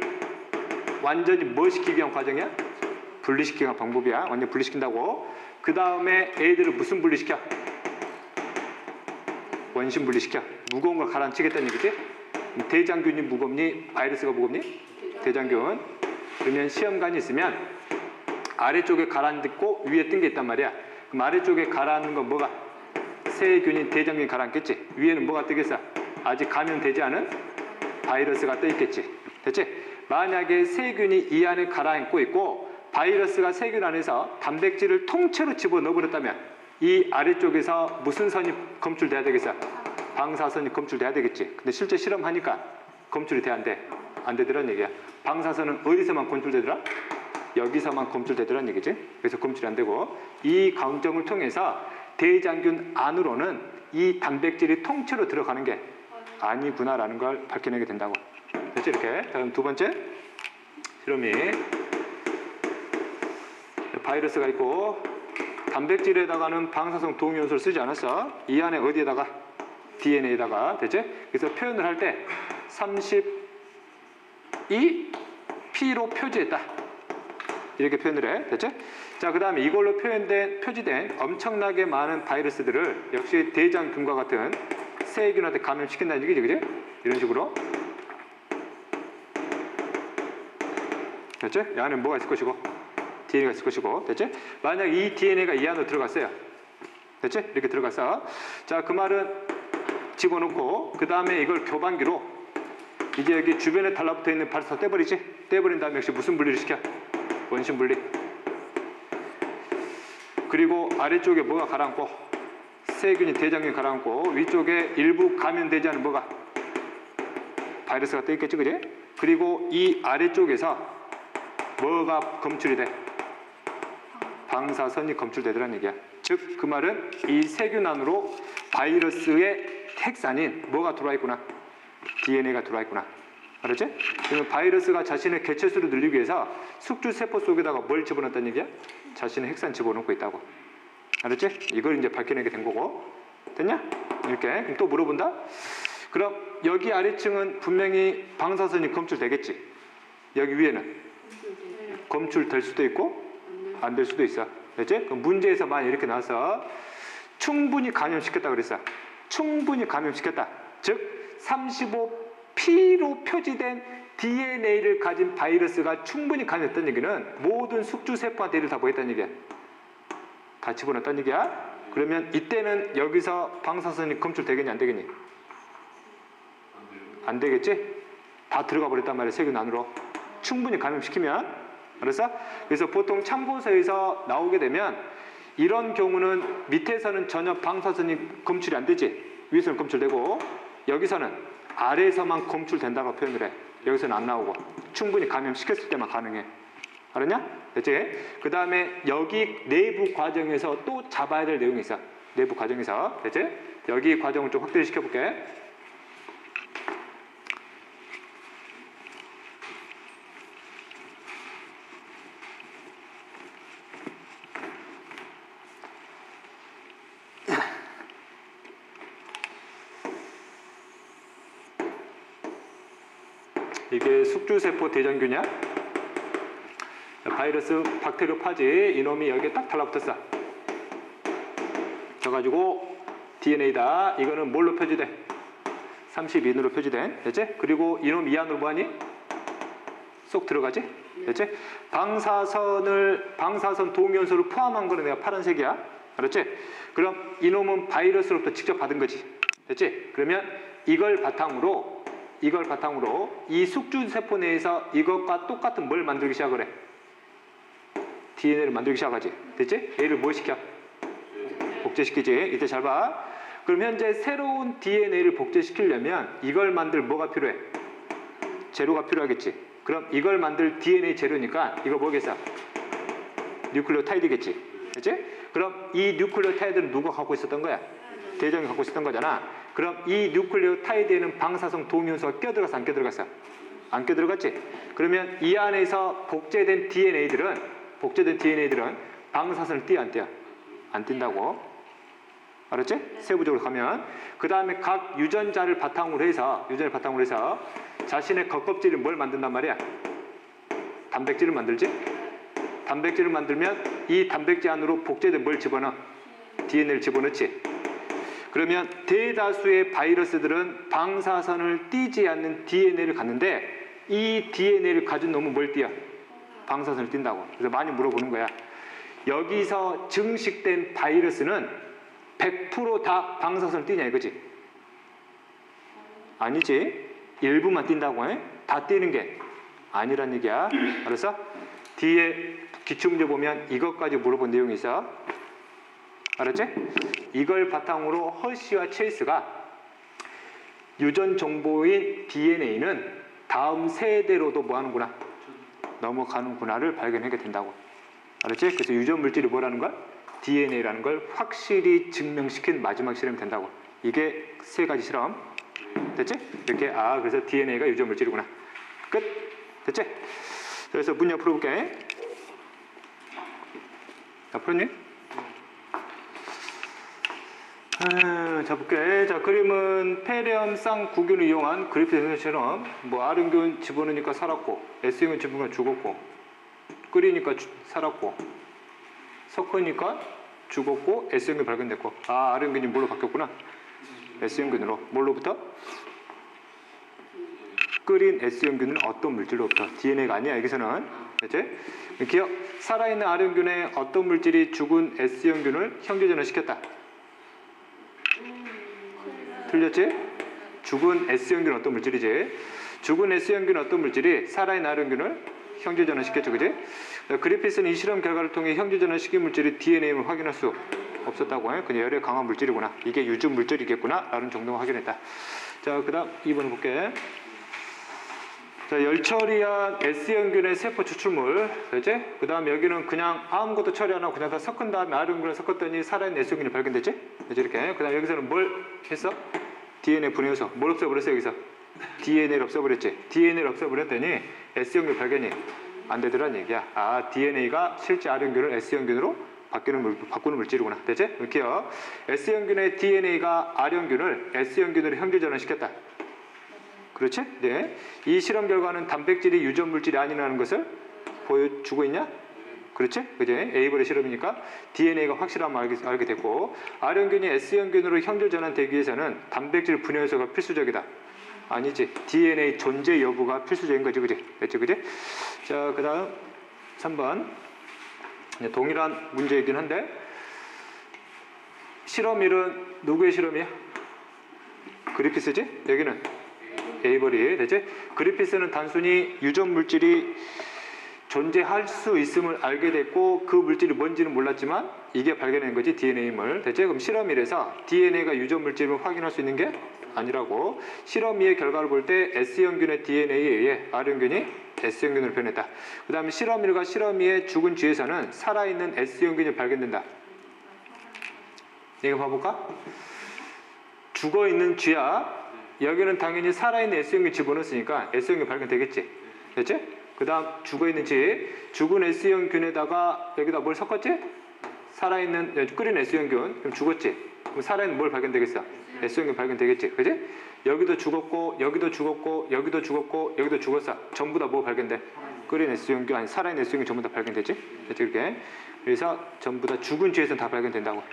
A: 완전히 뭐 시키기 위한 과정이야? 분리시키기 위한 방법이야. 완전히 분리시킨다고. 그 다음에 애들을 무슨 분리시켜? 원심 분리시켜. 무거운 걸 가라앉히겠다는 얘기지? 대장균이 무겁니? 바이러스가 무겁니? 대장균. 그러면 시험관이 있으면 아래쪽에 가라앉고 위에 뜬 게 있단 말이야. 그럼 아래쪽에 가라앉는 건 뭐가? 세균이 대장균이 가라앉겠지. 위에는 뭐가 뜨겠어? 아직 감염되지 않은 바이러스가 떠 있겠지. 됐지? 만약에 세균이 이 안에 가라앉고 있고 바이러스가 세균 안에서 단백질을 통째로 집어넣어 버렸다면 이 아래쪽에서 무슨 선이 검출돼야 되겠어? 방사선이 검출돼야 되겠지. 근데 실제 실험하니까 검출이 돼 안 돼? 안 되더란 얘기야. 방사선은 어디서만 검출되더라? 여기서만 검출되더란 얘기지. 그래서 검출이 안 되고 이 과정을 통해서 대장균 안으로는 이 단백질이 통째로 들어가는 게 아니구나라는 걸 밝혀내게 된다고. 됐지? 이렇게. 다음 두 번째 실험이 바이러스가 있고 단백질에다가는 방사성 동위원소를 쓰지 않았어. 이 안에 어디에다가? DNA에다가. 됐지? 그래서 표현을 할 때 32P로 표지했다. 이렇게 표현을 해. 됐지? 자, 그 다음에 이걸로 표지된 엄청나게 많은 바이러스들을 역시 대장균과 같은 세균한테 감염시킨다는 얘기지, 그지? 이런 식으로. 됐지? 이 안에 뭐가 있을 것이고, DNA가 있을 것이고, 됐지? 만약 이 DNA가 이 안으로 들어갔어요. 됐지? 이렇게 들어갔어. 자, 그 말은 집어넣고, 그 다음에 이걸 교반기로 이제 여기 주변에 달라붙어 있는 바이러스 떼버리지? 떼버린 다음에 역시 무슨 분리를 시켜? 원심 분리. 그리고 아래쪽에 뭐가 가라앉고, 세균이 대장균이 가라앉고, 위쪽에 일부 감염되지 않은 뭐가? 바이러스가 떠 있겠지, 그지? 그리고 이 아래쪽에서 뭐가 검출이 돼? 방사선이 검출되더란 얘기야. 즉, 그 말은 이 세균 안으로 바이러스의 핵산인 뭐가 들어와 있구나? DNA가 들어와 있구나. 알았지? 그러면 바이러스가 자신의 개체수를 늘리기 위해서 숙주세포 속에다가 뭘 집어넣었다는 얘기야? 자신의 핵산 집어넣고 있다고. 알았지? 이걸 이제 밝혀내게 된 거고. 됐냐? 이렇게. 그럼 또 물어본다? 그럼 여기 아래층은 분명히 방사선이 검출되겠지? 여기 위에는? 검출될 수도 있고 안 될 수도 있어. 됐지? 그럼 문제에서 만약 이렇게 나와서 충분히 감염시켰다 그랬어. 충분히 감염시켰다. 즉 35P로 표지된 DNA를 가진 바이러스가 충분히 감염했다는 얘기는 모든 숙주세포한테 이를 다 보였다는 얘기야. 다 집어넣었다는 얘기야. 그러면 이때는 여기서 방사선이 검출되겠니 안 되겠니? 안 되겠지? 다 들어가 버렸단 말이야. 세균 안으로. 충분히 감염시키면. 알았어? 그래서 보통 참고서에서 나오게 되면 이런 경우는 밑에서는 전혀 방사선이 검출이 안 되지. 위에서는 검출되고 여기서는 아래에서만 검출된다고 표현을 해. 여기서는 안 나오고 충분히 감염시켰을 때만 가능해. 알았냐? 됐지? 그 다음에 여기 내부 과정에서 또 잡아야 될 내용이 있어. 내부 과정에서. 됐지? 여기 과정을 좀 확대를 시켜볼게. 이게 숙주세포 대장균이야. 바이러스 박테리오파지 이놈이 여기에 딱 달라붙었어. 져가지고 DNA다. 이거는 뭘로 표시돼? 32인으로 표시된. 됐지? 그리고 이놈 이 안으로 뭐하니? 쏙 들어가지? 됐지? 방사선 동위원소를 포함한 거는 내가 파란색이야. 알았지? 그럼 이놈은 바이러스로부터 직접 받은 거지. 됐지? 그러면 이걸 바탕으로 이 숙주세포 내에서 이것과 똑같은 뭘 만들기 시작을 해? DNA를 만들기 시작하지. 됐지? 얘를 뭐 시켜? 복제시키지. 이때 잘 봐. 그럼 현재 새로운 DNA를 복제시키려면 이걸 만들 뭐가 필요해? 재료가 필요하겠지. 그럼 이걸 만들 DNA 재료니까 이거 뭐겠어? 뉴클레오타이드겠지. 됐지? 그럼 이 뉴클레오타이드는 누가 갖고 있었던 거야? 대장이 갖고 있었던 거잖아. 그럼 이 뉴클레오타이드에는 방사성 동위원소가 껴들어갔어? 안 껴들어갔어? 안 껴들어갔지? 그러면 이 안에서 복제된 DNA들은 방사선을 띄어 안 띄어? 안 띈다고. 알았지? 세부적으로 가면 그 다음에 각 유전자를 바탕으로 해서 자신의 겉껍질을 뭘 만든단 말이야? 단백질을 만들지? 단백질을 만들면 이 단백질 안으로 복제된 뭘 집어넣어? DNA를 집어넣지. 그러면 대다수의 바이러스들은 방사선을 띄지 않는 DNA를 갖는데 이 DNA를 가진 놈은 뭘 띄어? 방사선을 띈다고. 그래서 많이 물어보는 거야. 여기서 증식된 바이러스는 100% 다 방사선을 띄냐 이거지? 아니지. 일부만 띈다고 해? 다 띄는 게 아니란 얘기야. 알았어? 뒤에 기출문제 보면 이것까지 물어본 내용이 있어. 알았지? 이걸 바탕으로 허쉬와 체이스가 유전 정보인 DNA는 다음 세대로도 뭐 하는구나? 넘어가는구나를 발견하게 된다고. 알았지? 그래서 유전 물질이 뭐라는 걸? DNA라는 걸 확실히 증명시킨 마지막 실험이 된다고. 이게 세 가지 실험. 됐지? 이렇게 그래서 DNA가 유전 물질이구나. 끝. 됐지? 그래서 문 옆으로 볼게. 자, 풀었니? 자, 볼게. 자, 그림은 폐렴 쌍구균을 이용한 그리피스 실험. R균 집어넣으니까 살았고, S균 집어넣으니까 죽었고, 끓이니까 살았고, 섞으니까 죽었고, S균이 발견됐고. R균이 뭘로 바뀌었구나? S균으로. 뭘로부터? 끓인 S균은 어떤 물질로부터? DNA가 아니야, 여기서는. 됐지? 기억. 살아있는 R균에 어떤 물질이 죽은 S균을 형제전환시켰다. 틀렸지? 죽은 S형균은 어떤 물질이지? 죽은 S형균은 어떤 물질이 살아있는 R형균을 형제전환시켰죠, 그지? 그리피스는 이 실험 결과를 통해 형제전환시킨 물질이 DNA임을 확인할 수 없었다고 해. 그냥 열에 강한 물질이구나. 이게 유전 물질이겠구나 라는 정도만 확인했다. 자, 그 다음 2번을 볼게. 자, 열처리한 S형균의 세포 추출물, 그렇지? 그 다음 여기는 그냥 아무것도 처리 안 하고 그냥 다 섞은 다음에 R형균을 섞었더니 살아있는 S형균이 발견됐지? 그렇지? 이렇게. 그 다음 여기서는 뭘 했어? DNA 분해해서 뭘 없애버렸어 여기서? DNA를 없애버렸지? DNA를 없애버렸더니 S형균 발견이 안 되더란 얘기야. DNA가 실제 R형균을 S형균으로 바꾸는 물질이구나. 됐지? 이렇게요. S형균의 DNA가 R형균을 S형균으로 형제전환시켰다. 그렇지? 네. 이 실험 결과는 단백질이 유전 물질이 아니라는 것을 보여주고 있냐? 그렇지? 그지? 에이버의 실험이니까 DNA가 확실함을 알게 됐고, R형균이 S형균으로 형제 전환되기 위해서는 단백질 분해 요소가 필수적이다. 아니지. DNA 존재 여부가 필수적인 거지, 그지? 됐지, 그지? 자, 그 다음 3번. 동일한 문제이긴 한데, 실험일은 누구의 실험이야? 그리피스지? 여기는 에이버리. 됐지? 그리피스는 단순히 유전 물질이 존재할 수 있음을 알게 됐고 그 물질이 뭔지는 몰랐지만 이게 발견된 거지 DNA임을. 됐지? 그럼 실험 1에서 DNA가 유전 물질임을 확인할 수 있는 게 아니라고. 실험 2의 결과를 볼 때 S형균의 DNA에 의해 R형균이 S형균으로 변했다. 그 다음에 실험 1과 실험 2의 죽은 쥐에서는 살아있는 S형균이 발견된다. 이거 봐볼까? 죽어있는 쥐야. 여기는 당연히 살아있는 S형균 집어넣었으니까 S형균 발견되겠지. 됐지? 그 다음 죽어있는 쥐, 죽은 S형균에다가 여기다 뭘 섞었지? 살아있는 끓인 S형균. 그럼 죽었지? 그럼 살아있는 뭘 발견되겠어? S형균 발견되겠지. 그지? 여기도 죽었고 여기도 죽었고 여기도 죽었고 여기도 죽었어. 전부 다 뭐 발견돼? 끓인 S형균 아니 살아있는 S형균 전부 다 발견되지? 됐지? 이렇게. 그래서 전부 다 죽은 쥐에서는 다 발견된다고.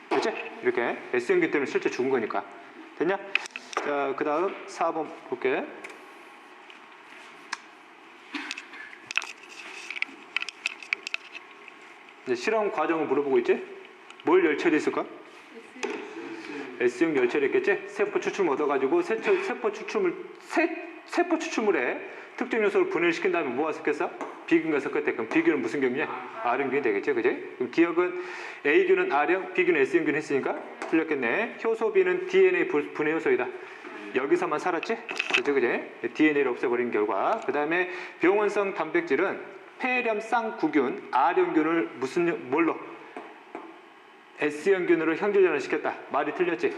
A: 됐지? 이렇게 S형균 때문에 실제 죽은 거니까. 됐냐? 자, 그 다음 4번 볼게. 이제 실험 과정을 물어보고 있지? 뭘 열처리 했을까? S형 열처리 했겠지? 세포 추출물 얻어가지고 세포 추출물에 특정 요소를 분해를 시킨 다음에 뭐가 섞였어? B균과 섞었대. 그럼 B균은 무슨 균이야? R형균이 되겠지? 그지? 그럼 기억은 A균은 R형, B균은 S형균 했으니까 틀렸겠네. 효소 B는 DNA 분해 요소이다. 여기서만 살았지? 그죠? 그지? DNA를 없애버린 결과. 그 다음에 병원성 단백질은 폐렴 쌍구균 R형균을 뭘로? S형균으로 형제전환 시켰다. 말이 틀렸지?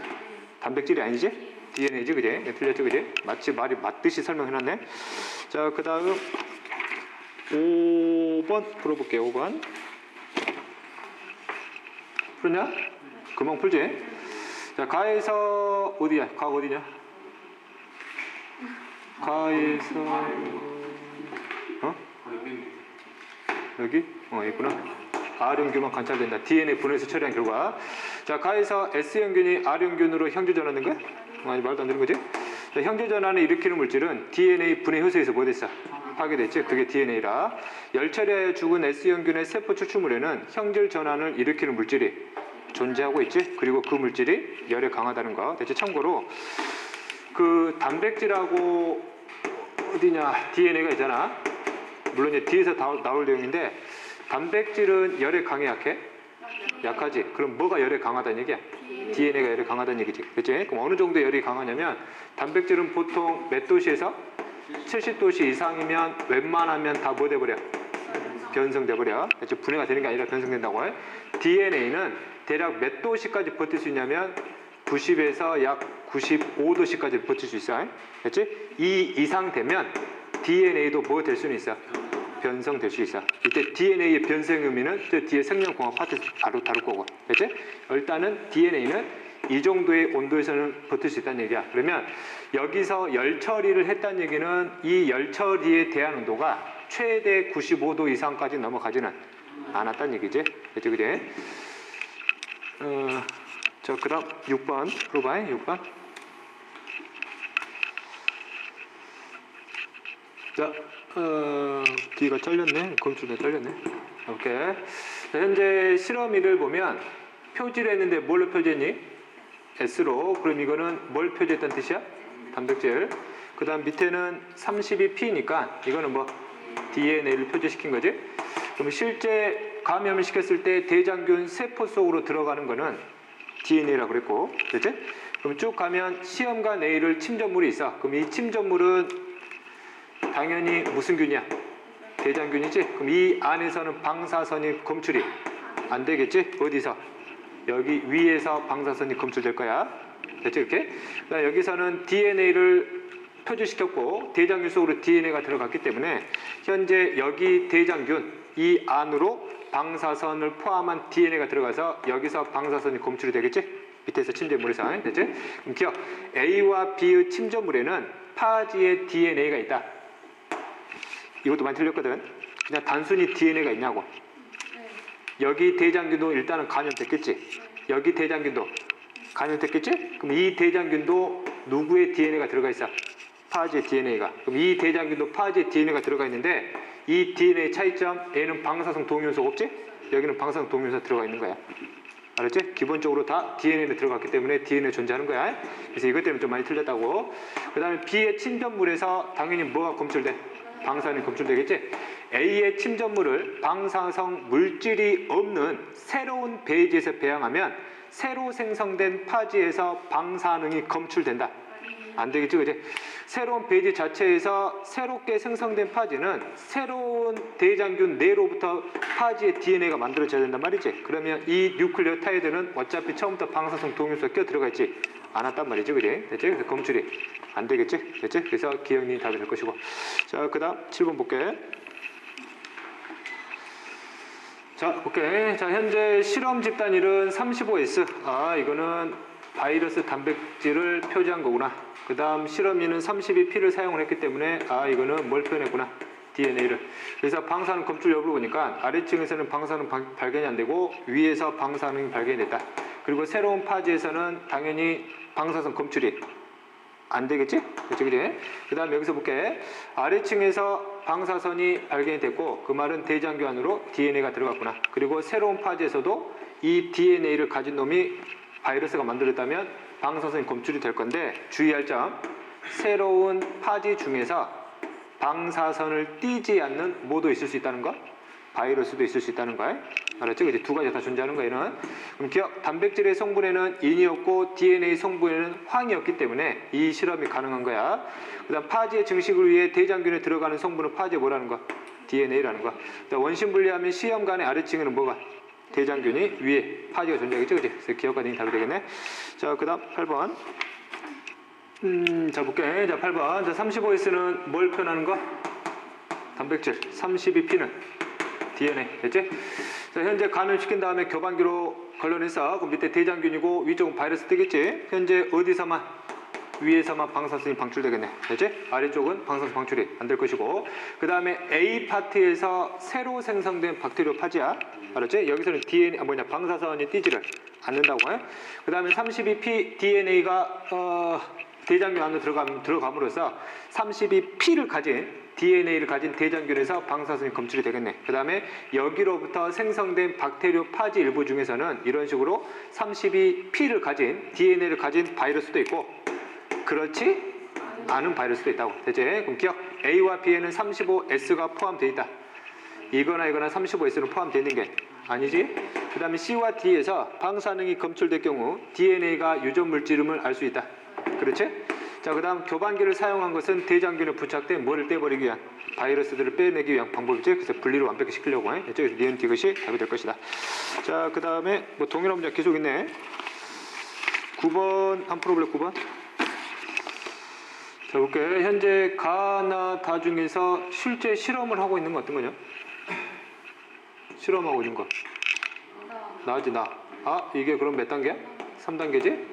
A: 단백질이 아니지? DNA지, 그지? 네, 틀렸지, 그지? 마치 말이 맞듯이 설명해놨네. 자, 그 다음 5번 풀어볼게요. 5번 풀냐? 금방 풀지? 자, 가에서 어디야? 가가 어디냐? 가에서 여기? 있구나. R형균만 관찰된다. DNA 분해해서 처리한 결과. 자, 가에서 S형균이 R형균으로 형제전환된 거야? 아니, 말도 안 되는 거지? 자, 형제전환을 일으키는 물질은 DNA 분해 효소에서 뭐 됐어? 파괴됐지? 그게 DNA라. 열처리하여 죽은 S형균의 세포 추출물에는 형질 전환을 일으키는 물질이 존재하고 있지? 그리고 그 물질이 열에 강하다는 거. 대체 참고로 그 단백질하고 어디냐? DNA가 있잖아. 물론 이제 뒤에서 나올 내용인데 단백질은 열에 강해 약해? 약하지. 그럼 뭐가 열에 강하다는 얘기야? DNA가 열에 강하다는 얘기지. 그치? 그럼 어느 정도 열이 강하냐면 단백질은 보통 몇 도시에서 70도씨 이상이면 웬만하면 다 뭐 돼버려? 변성돼버려. 분해가 되는 게 아니라 변성된다고 해. DNA는 대략 몇 도씨까지 버틸 수 있냐면 90에서 약 95도씨까지 버틸 수 있어. 그치? 이 이상 되면 DNA도 뭐 될 수는 있어? 변성될 수 있어. 이때 DNA의 변성 의미는 저 뒤에 생명공학 파트 바로 다룰 거고. 그치? 일단은 DNA는 이 정도의 온도에서는 버틸 수 있다는 얘기야. 그러면 여기서 열 처리를 했다는 얘기는 이 열 처리에 대한 온도가 최대 95도 이상까지 넘어가지는 않았다는 얘기지. 그치? 그치? 자, 그 다음 6번 풀어봐. 6번. 자, 뒤가 잘렸네. 검출에 잘렸네. 오케이. 자, 현재 실험 1을 보면 표지를 했는데 뭘로 표지했니? S로. 그럼 이거는 뭘 표지했다는 뜻이야? 단백질. 그 다음 밑에는 32P니까 이거는 뭐 DNA를 표지시킨 거지. 그럼 실제 감염을 시켰을 때 대장균 세포 속으로 들어가는 거는 DNA라고 그랬고, 그렇지? 그럼 쭉 가면 C염과 A를 침전물이 있어. 그럼 이 침전물은 당연히 무슨 균이야? 대장균이지? 그럼 이 안에서는 방사선이 검출이 안 되겠지? 어디서? 여기 위에서 방사선이 검출될 거야. 됐지? 이렇게? 여기서는 DNA를 표주시켰고 대장균 속으로 DNA가 들어갔기 때문에 현재 여기 대장균 이 안으로 방사선을 포함한 DNA가 들어가서 여기서 방사선이 검출이 되겠지? 밑에서 침전물에서. 됐지? 그럼 기억. A와 B의 침전물에는 파지의 DNA가 있다. 이것도 많이 틀렸거든. 그냥 단순히 DNA가 있냐고. 여기 대장균도 일단은 감염됐겠지. 여기 대장균도 감염됐겠지. 그럼 이 대장균도 누구의 DNA가 들어가 있어? 파지의 DNA가. 그럼 이 대장균도 파지의 DNA가 들어가 있는데 이 DNA 차이점 A는 방사성 동요소가 없지? 여기는 방사성 동요소가 들어가 있는 거야. 알았지? 기본적으로 다 DNA에 들어갔기 때문에 DNA 존재하는 거야. 그래서 이것 때문에 좀 많이 틀렸다고. 그 다음에 B의 침전물에서 당연히 뭐가 검출돼? 방사선이 검출되겠지? A의 침전물을 방사성 물질이 없는 새로운 배지에서 배양하면 새로 생성된 파지에서 방사능이 검출된다. 안 되겠지, 그지? 새로운 배지 자체에서 새롭게 생성된 파지는 새로운 대장균 내로부터 파지의 DNA가 만들어져야 된단 말이지. 그러면 이 뉴클레오타이드는 어차피 처음부터 방사성 동요소가 껴 들어가 있지 않았단 말이지, 그지? 됐지? 그래서 검출이 안 되겠지, 됐지? 그래서 기억이 답이 될 것이고. 자, 그다음 7번 볼게. 자, 볼게. 자, 현재 실험 집단일은 35S. 아, 이거는 바이러스 단백질을 표시한 거구나. 그 다음 실험인은 32P를 사용을 했기 때문에 이거는 뭘 표현했구나. DNA를. 그래서 방사능 검출 여부를 보니까 아래층에서는 방사능 발견이 안 되고 위에서 방사능이 발견이 됐다. 그리고 새로운 파지에서는 당연히 방사성 검출이 안 되겠지? 그치, 그치? 그 다음 여기서 볼게. 아래층에서 방사선이 발견이 됐고 그 말은 대장균 안으로 DNA가 들어갔구나. 그리고 새로운 파지에서도 이 DNA를 가진 놈이 바이러스가 만들었다면 방사선이 검출이 될 건데 주의할 점, 새로운 파지 중에서 방사선을 띠지 않는 뭐도 있을 수 있다는 거, 바이러스도 있을 수 있다는 거야. 알았죠? 이제 두 가지 다 존재하는 거예요. 그럼 기억, 단백질의 성분에는 인이었고 DNA 성분에는 황이었기 때문에 이 실험이 가능한 거야. 그 다음 파지의 증식을 위해 대장균에 들어가는 성분은 파지에 뭐라는 거? DNA라는 거. 원심 분리하면 시험관의 아래층에는 뭐가? 대장균이 위에 파지가 존재하겠죠, 그치? 그래서 기억과 등이 답이 되겠네. 자, 그 다음 8번. 자, 볼게. 자, 8번. 자, 35S는 뭘 표현하는 거? 단백질. 32P는 DNA. 됐지? 자, 현재 감염시킨 다음에 교반기로 걸러내서 그 밑에 대장균이고 위쪽은 바이러스 뜨겠지? 현재 어디서만? 위에서만 방사선이 방출되겠네. 됐지? 아래쪽은 방사선 방출이 안 될 것이고 그 다음에 A 파트에서 새로 생성된 박테리아 파지야. 알았지? 여기서는 DNA, 방사선이 띄지를 않는다고 해. 그 다음에 32P DNA가 대장균 안으로 들어감으로써 32P를 가진 DNA를 가진 대장균에서 방사선이 검출이 되겠네. 그 다음에 여기로부터 생성된 박테리아 파지 일부 중에서는 이런 식으로 32P를 가진 DNA를 가진 바이러스도 있고 그렇지 않은 바이러스도 있다고. 됐지? 그럼 기억, A와 B에는 35S가 포함되어 있다. 이거나 35S는 포함되어 있는 게 아니지? 그 다음에 C와 D에서 방사능이 검출될 경우 DNA가 유전 물질임을 알 수 있다. 그렇지? 자, 그 다음 교반기를 사용한 것은 대장균에 부착된 뭐를 떼버리기 위한 바이러스들을 빼내기 위한 방법이지. 그래서 분리를 완벽히 시키려고 해. 이쪽에서 니은 디귿이 답이 될 것이다. 자, 그 다음에 뭐 동일한 문제 계속 있네. 9번 한 프로 볼래? 9번. 자, 볼게. 현재 가나 다 중에서 실제 실험을 하고 있는 건 어떤 거냐? 실험하고 있는 거. 나지 나. 이게 그럼 몇 단계야? 3단계지?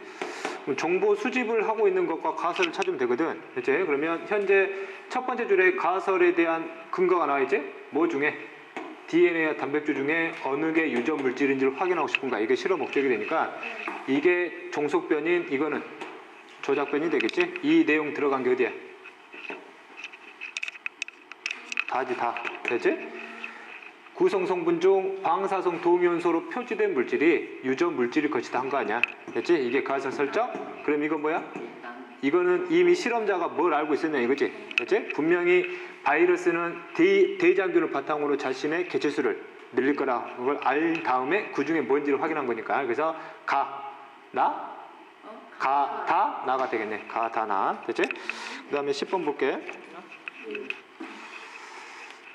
A: 정보 수집을 하고 있는 것과 가설을 찾으면 되거든. 그치? 그러면 현재 첫 번째 줄에 가설에 대한 근거가 나와 있지? 뭐 중에? DNA와 단백질 중에 어느 게 유전 물질인지를 확인하고 싶은가? 이게 실험 목적이 되니까 이게 종속변인, 이거는 조작변이 되겠지? 이 내용 들어간 게 어디야? 다지 다. 됐지? 구성 성분 중 방사성 동위원소로 표시된 물질이 유전 물질일 것이다 한 거 아니야? 됐지? 이게 가설 설정? 그럼 이건 뭐야? 이거는 이미 실험자가 뭘 알고 있었냐 이거지? 됐지? 분명히 바이러스는 대장균을 바탕으로 자신의 개체수를 늘릴 거라 그걸 알 다음에 그 중에 뭔지를 확인한 거니까. 그래서 나가 되겠네. 나. 됐지? 그 다음에 10번 볼게.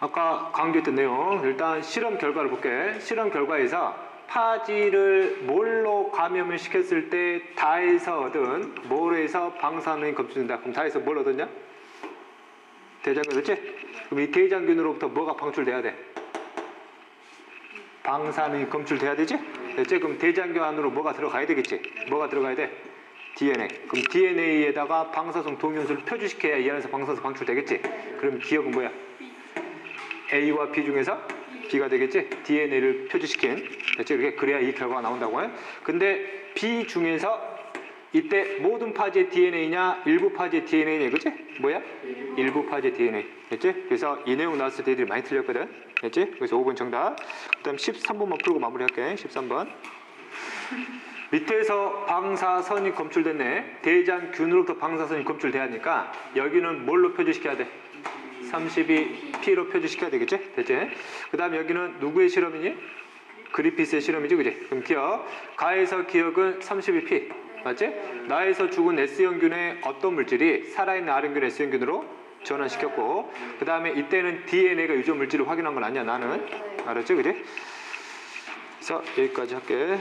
A: 아까 강조했던 내용, 일단 실험 결과를 볼게. 실험 결과에서 파지를 뭘로 감염을 시켰을 때 다에서 얻은 뭐에서 방사능이 검출된다. 그럼 다에서 뭘 얻었냐? 대장균, 그렇지? 그럼 이 대장균으로부터 뭐가 방출돼야 돼? 방사능이 검출돼야 되지? 됐지? 그럼 대장균 안으로 뭐가 들어가야 되겠지? 뭐가 들어가야 돼? DNA. 그럼 DNA에다가 방사성 동위원소를 표주시켜야 이 안에서 방사성 방출되겠지? 그럼 기억은 뭐야? A와 B 중에서 B가 되겠지? DNA를 표시시킨. 됐지? 이렇게 그래야 이 결과가 나온다고 해. 근데 B 중에서 이때 모든 파지의 DNA냐, 일부 파지의 DNA냐, 그치? 뭐야? 일부 파지의 DNA. 됐지? 그래서 이 내용 나왔을 때 애들이 많이 틀렸거든. 됐지? 그래서 5번 정답. 그 다음 13번만 풀고 마무리할게. 13번. 밑에서 방사선이 검출됐네. 대장균으로부터 방사선이 검출돼야 하니까 여기는 뭘로 표시시켜야 돼? 32 P로 표시시켜야 되겠지? 됐지? 그 다음 여기는 누구의 실험이니? 그리피스의 실험이지, 그지? 그럼 기억. 가에서 기억은 32P. 맞지? 나에서 죽은 S형균의 어떤 물질이 살아있는 R형균 S형균으로 전환시켰고, 그 다음에 이때는 DNA가 유전 물질을 확인한 건 아니야, 나는. 알았지, 그지? 그래서 여기까지 할게.